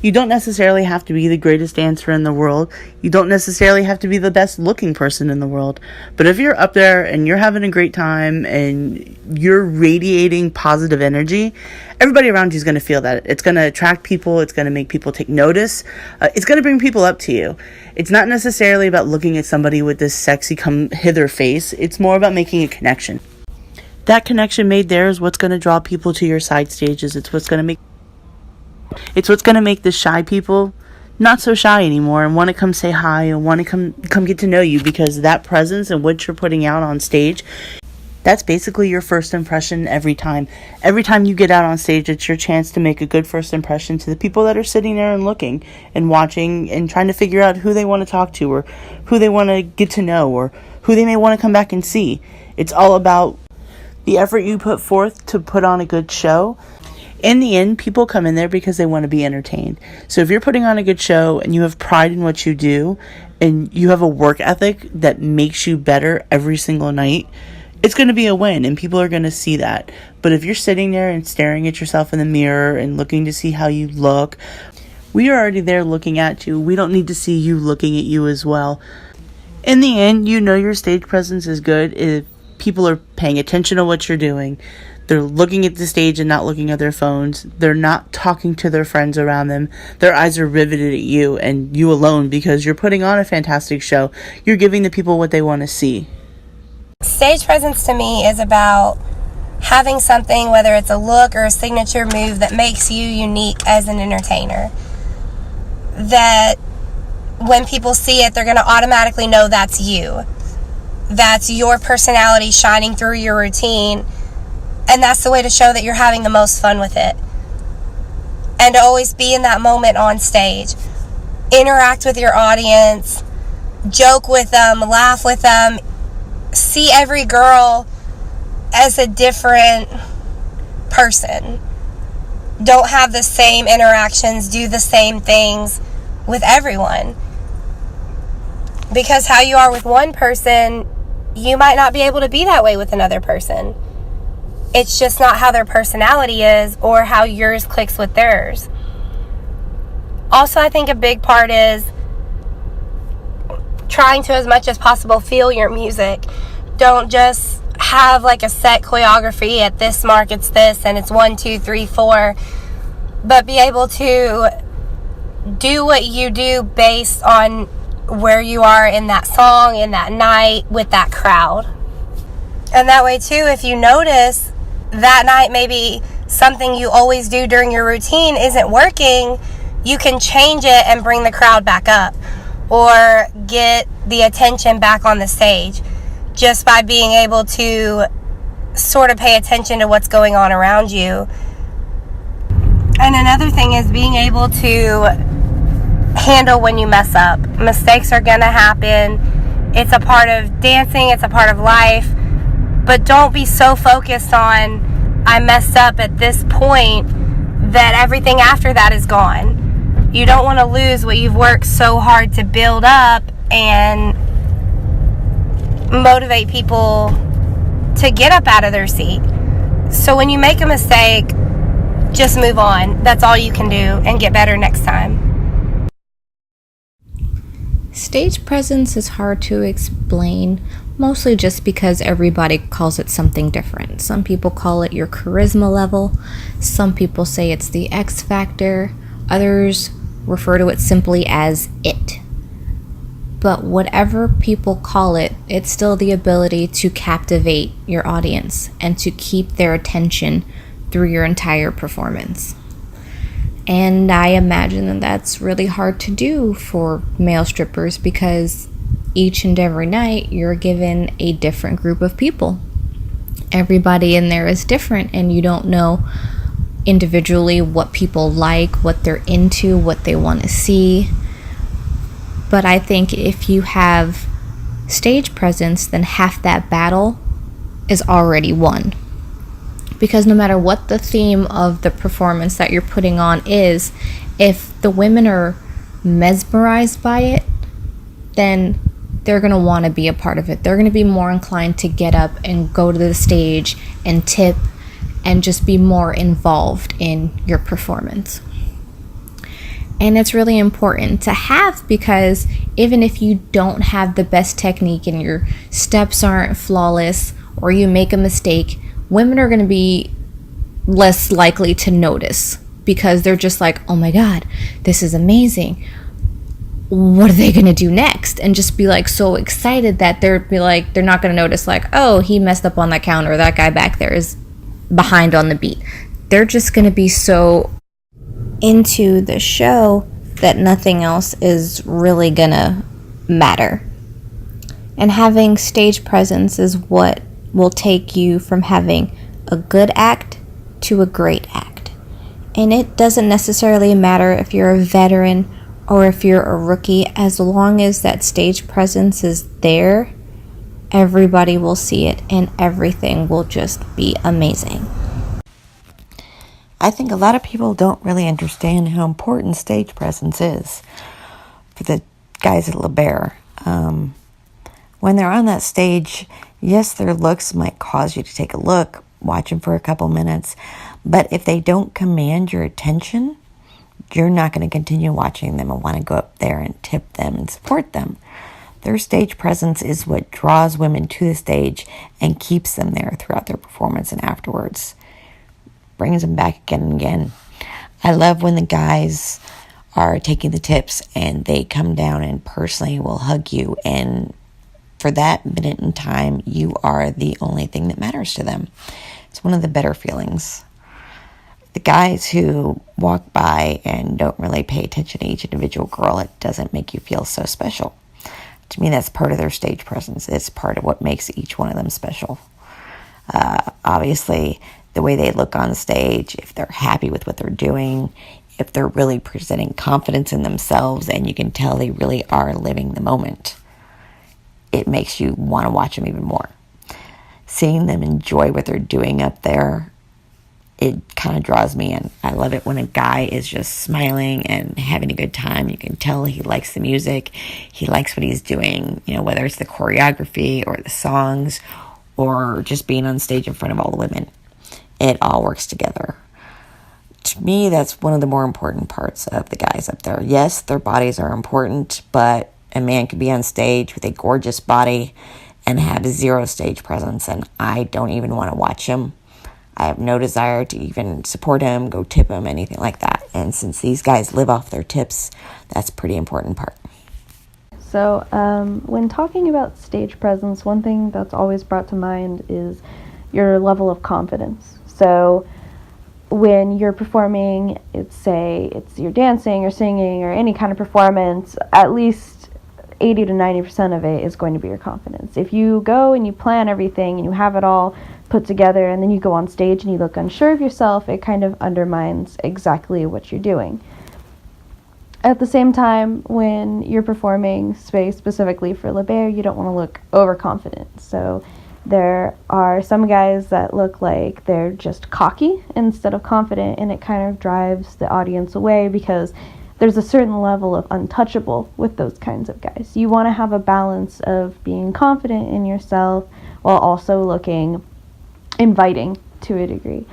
S6: You don't necessarily have to be the greatest dancer in the world. You don't necessarily have to be the best looking person in the world. But if you're up there and you're having a great time and you're radiating positive energy, everybody around you is going to feel that. It's going to attract people. It's going to make people take notice. It's going to bring people up to you. It's not necessarily about looking at somebody with this sexy come hither face. It's more about making a connection. That connection made there is what's going to draw people to your side stages. It's what's going to make the shy people not so shy anymore and want to come say hi and want to come get to know you, because that presence and what you're putting out on stage, that's basically your first impression every time. Every time you get out on stage, it's your chance to make a good first impression to the people that are sitting there and looking and watching and trying to figure out who they want to talk to or who they want to get to know or who they may want to come back and see. It's all about the effort you put forth to put on a good show. In the end, people come in there because they want to be entertained. So if you're putting on a good show and you have pride in what you do and you have a work ethic that makes you better every single night, it's going to be a win and people are going to see that. But if you're sitting there and staring at yourself in the mirror and looking to see how you look, we are already there looking at you. We don't need to see you looking at you as well. In the end, you know your stage presence is good if people are paying attention to what you're doing. They're looking at the stage and not looking at their phones. They're not talking to their friends around them. Their eyes are riveted at you and you alone, because you're putting on a fantastic show. You're giving the people what they want to see.
S7: Stage presence to me is about having something, whether it's a look or a signature move, that makes you unique as an entertainer. That when people see it, they're going to automatically know that's you. That's your personality shining through your routine. And that's the way to show that you're having the most fun with it. And to always be in that moment on stage. Interact with your audience. Joke with them. Laugh with them. See every girl as a different person. Don't have the same interactions. Do the same things with everyone. Because how you are with one person, you might not be able to be that way with another person. It's just not how their personality is or how yours clicks with theirs. Also, I think a big part is trying to, as much as possible, feel your music. Don't just have like a set choreography at this mark, it's this, and it's 1, 2, 3, 4. But be able to do what you do based on where you are in that song, in that night, with that crowd. And that way, too, if you notice that night maybe something you always do during your routine isn't working, you can change it and bring the crowd back up or get the attention back on the stage just by being able to sort of pay attention to what's going on around you. And another thing is being able to handle when you mess up. Mistakes are gonna happen. It's a part of dancing, it's a part of life. But don't be so focused on, I messed up at this point, that everything after that is gone. You don't want to lose what you've worked so hard to build up and motivate people to get up out of their seat. So when you make a mistake, just move on. That's all you can do, and get better next time.
S8: Stage presence is hard to explain, mostly just because everybody calls it something different. Some people call it your charisma level, some people say it's the X factor, others refer to it simply as it. But whatever people call it, it's still the ability to captivate your audience and to keep their attention through your entire performance. And I imagine that that's really hard to do for male strippers, because each and every night you're given a different group of people. Everybody in there is different, and you don't know individually what people like, what they're into, what they want to see. But I think if you have stage presence, then half that battle is already won. Because no matter what the theme of the performance that you're putting on is, if the women are mesmerized by it, then they're going to want to be a part of it. They're going to be more inclined to get up and go to the stage and tip and just be more involved in your performance. And it's really important to have, because even if you don't have the best technique and your steps aren't flawless, or you make a mistake, women are going to be less likely to notice, because they're just like, oh my God, this is amazing. What are they going to do next? And just be like so excited that they're not going to notice like, oh, he messed up on that counter, or that guy back there is behind on the beat. They're just going to be so into the show that nothing else is really going to matter. And having stage presence is what will take you from having a good act to a great act. And it doesn't necessarily matter if you're a veteran or if you're a rookie. As long as that stage presence is there, everybody will see it and everything will just be amazing.
S9: I think a lot of people don't really understand how important stage presence is for the guys at LeBaron. When they're on that stage, yes, their looks might cause you to take a look, watch them for a couple minutes, but if they don't command your attention, you're not going to continue watching them and want to go up there and tip them and support them. Their stage presence is what draws women to the stage and keeps them there throughout their performance and afterwards. Brings them back again and again. I love when the guys are taking the tips and they come down and personally will hug you, and for that minute in time, you are the only thing that matters to them. It's one of the better feelings. The guys who walk by and don't really pay attention to each individual girl, it doesn't make you feel so special. To me, that's part of their stage presence. It's part of what makes each one of them special. Obviously, the way they look on stage, if they're happy with what they're doing, if they're really presenting confidence in themselves, and you can tell they really are living the moment, it makes you want to watch them even more. Seeing them enjoy what they're doing up there, it kind of draws me in. I love it when a guy is just smiling and having a good time. You can tell he likes the music, he likes what he's doing, whether it's the choreography or the songs or just being on stage in front of all the women. It all works together. To me, that's one of the more important parts of the guys up there. Yes, their bodies are important, but a man could be on stage with a gorgeous body and have zero stage presence, and I don't even want to watch him. I have no desire to even support him, go tip him, anything like that. And since these guys live off their tips, that's a pretty important part.
S10: So when talking about stage presence, one thing that's always brought to mind is your level of confidence. So when you're performing, it's you're dancing or singing or any kind of performance, at least 80 to 90% of it is going to be your confidence. If you go and you plan everything and you have it all put together and then you go on stage and you look unsure of yourself, it kind of undermines exactly what you're doing. at the same time, when you're performing specifically for LeBaire, you don't want to look overconfident. So there are some guys that look like they're just cocky instead of confident, and it kind of drives the audience away because there's a certain level of untouchable with those kinds of guys. You want to have a balance of being confident in yourself while also looking inviting to a degree.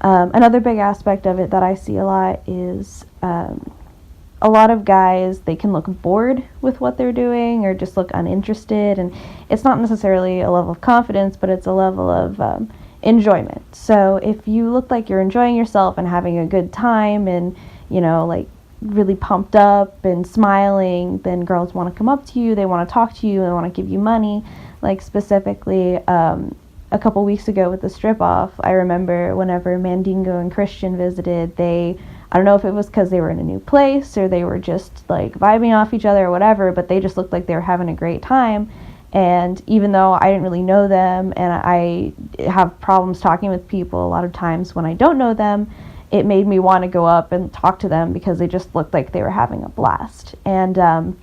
S10: Another big aspect of it that I see a lot is a lot of guys, they can look bored with what they're doing or just look uninterested, and it's not necessarily a level of confidence, but it's a level of enjoyment. So if you look like you're enjoying yourself and having a good time and, you know, like really pumped up and smiling, then girls want to come up to you, they want to talk to you, they want to give you money. Like specifically, a couple weeks ago with the strip off, I remember whenever Mandingo and Christian visited, I don't know if it was because they were in a new place or they were just like vibing off each other or whatever, but they just looked like they were having a great time. And even though I didn't really know them, and I have problems talking with people a lot of times when I don't know them, it made me want to go up and talk to them because they just looked like they were having a blast. And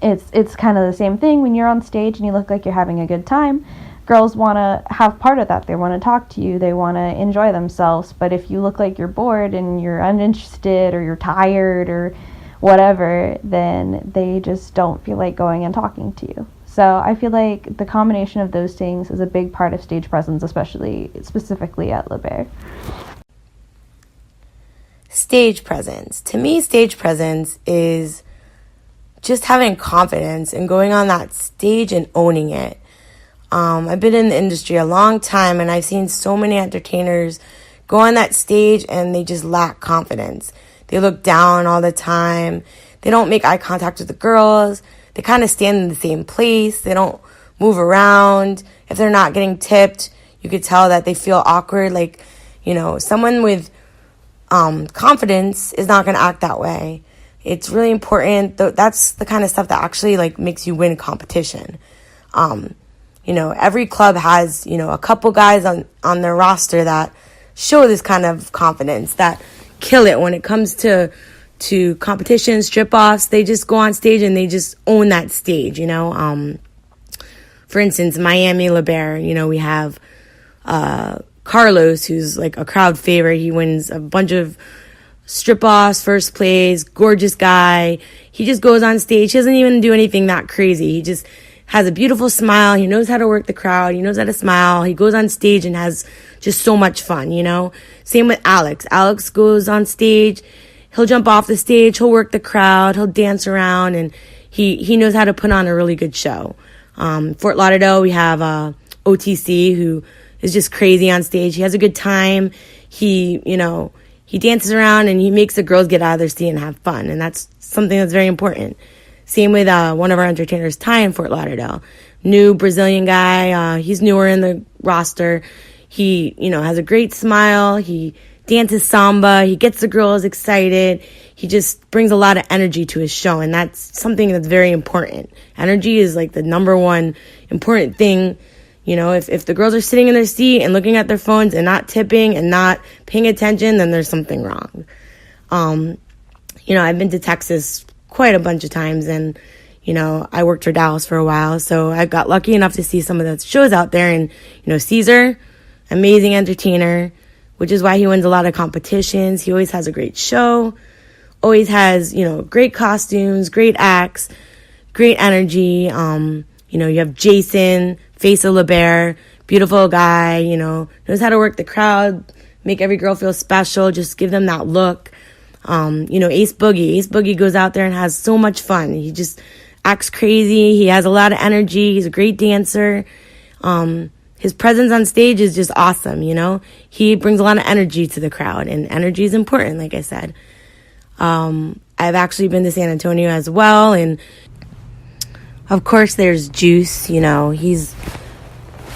S10: it's kind of the same thing when you're on stage and you look like you're having a good time. Girls want to have part of that. They want to talk to you. They want to enjoy themselves. But if you look like you're bored and you're uninterested or you're tired or whatever, then they just don't feel like going and talking to you. So I feel like the combination of those things is a big part of stage presence, specifically at LeBaire.
S11: Stage presence. To me, stage presence is just having confidence and going on that stage and owning it. I've been in the industry a long time, and I've seen so many entertainers go on that stage and they just lack confidence. They look down all the time. They don't make eye contact with the girls. They kind of stand in the same place. They don't move around. If they're not getting tipped, you could tell that they feel awkward. Like, you know, someone with confidence is not going to act that way. It's really important. That's the kind of stuff that actually like makes you win competition. You know, every club has, you know, a couple guys on their roster that show this kind of confidence, that kill it when it comes to competitions, strip-offs. They just go on stage and they just own that stage, you know. For instance, Miami LeBaire, you know, we have Carlos, who's like a crowd favorite. He wins a bunch of strip-offs, first place, gorgeous guy. He just goes on stage. He doesn't even do anything that crazy. He just has a beautiful smile. He knows how to work the crowd. He knows how to smile. He goes on stage and has just so much fun, you know. Same with Alex. Alex goes on stage. He'll jump off the stage. He'll work the crowd. He'll dance around, and he knows how to put on a really good show. Fort Lauderdale, we have OTC, who is just crazy on stage. He has a good time. He dances around and he makes the girls get out of their seat and have fun, and that's something that's very important. Same with one of our entertainers, Ty, in Fort Lauderdale. New Brazilian guy. He's newer in the roster. He, you know, has a great smile. He dances samba. He gets the girls excited. He just brings a lot of energy to his show, and that's something that's very important. Energy is like the number one important thing. You know, if the girls are sitting in their seat and looking at their phones and not tipping and not paying attention, then there's something wrong. You know, I've been to Texas quite a bunch of times, and you know, I worked for Dallas for a while, so I got lucky enough to see some of the shows out there. And you know, Cesar, amazing entertainer, which is why he wins a lot of competitions. He always has a great show, always has, you know, great costumes, great acts, great energy. You know, you have Jason, face of LeBaire, beautiful guy, you know, knows how to work the crowd, make every girl feel special, just give them that look. You know, Ace Boogie goes out there and has so much fun. He just acts crazy. He has a lot of energy. He's a great dancer. His presence on stage is just awesome, you know. He brings a lot of energy to the crowd, and energy is important, like I said. I've actually been to San Antonio as well, and of course there's Juice, you know. He's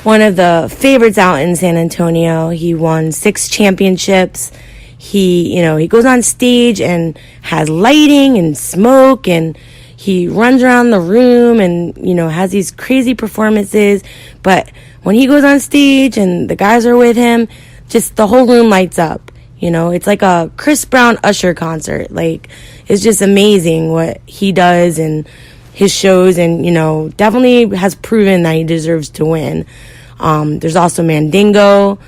S11: one of the favorites out in San Antonio. He won 6 championships. He, you know, he goes on stage and has lighting and smoke, and he runs around the room and, you know, has these crazy performances. But when he goes on stage and the guys are with him, just the whole room lights up. You know, it's like a Chris Brown Usher concert. Like, it's just amazing what he does and his shows, and, you know, definitely has proven that he deserves to win. There's also Mandingo,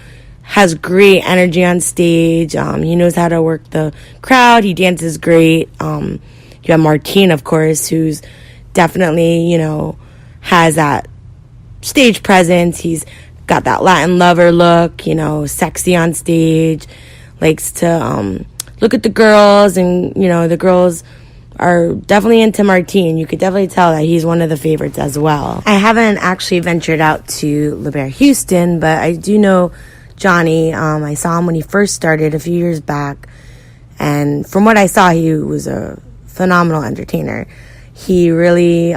S11: has great energy on stage. He knows how to work the crowd. He dances great. You have Martine, of course, who's definitely, you know, has that stage presence. He's got that Latin lover look, you know, sexy on stage, likes to look at the girls, and, you know, the girls are definitely into Martine. You could definitely tell that he's one of the favorites as well. I haven't actually ventured out to LeBaire Houston, but I do know Johnny. I saw him when he first started a few years back, and from what I saw, he was a phenomenal entertainer. He really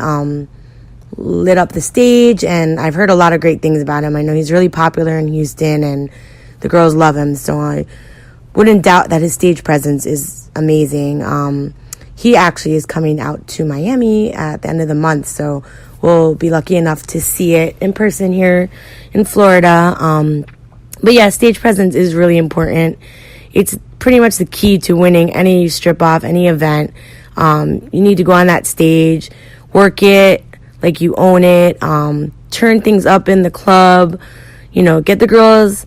S11: lit up the stage, and I've heard a lot of great things about him. I know he's really popular in Houston, and the girls love him, so I wouldn't doubt that his stage presence is amazing. He actually is coming out to Miami at the end of the month, so we'll be lucky enough to see it in person here in Florida. But yeah, stage presence is really important. It's pretty much the key to winning any strip-off, any event. You need to go on that stage, work it like you own it, turn things up in the club, you know, get the girls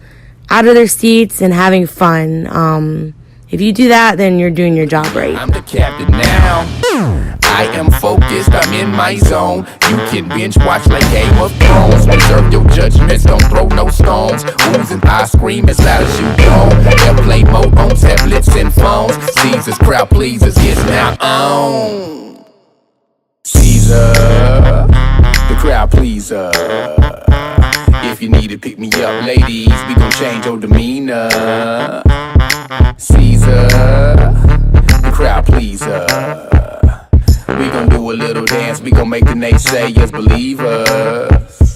S11: out of their seats and having fun. If you do that, then you're doing your job right.
S1: I'm the captain now. I am focused, I'm in my zone. You can binge watch like Game of Thrones. Reserve your judgments, don't throw no stones. Who's and I scream as loud as you go. Airplane mode on tablets and phones. Caesar's crowd pleasers is now on. Cesar, the crowd pleaser. If you need to pick me up, ladies, we gon' change your demeanor. Cesar, the crowd pleaser. We gon' do a little dance, we gon' make the naysayers believe us.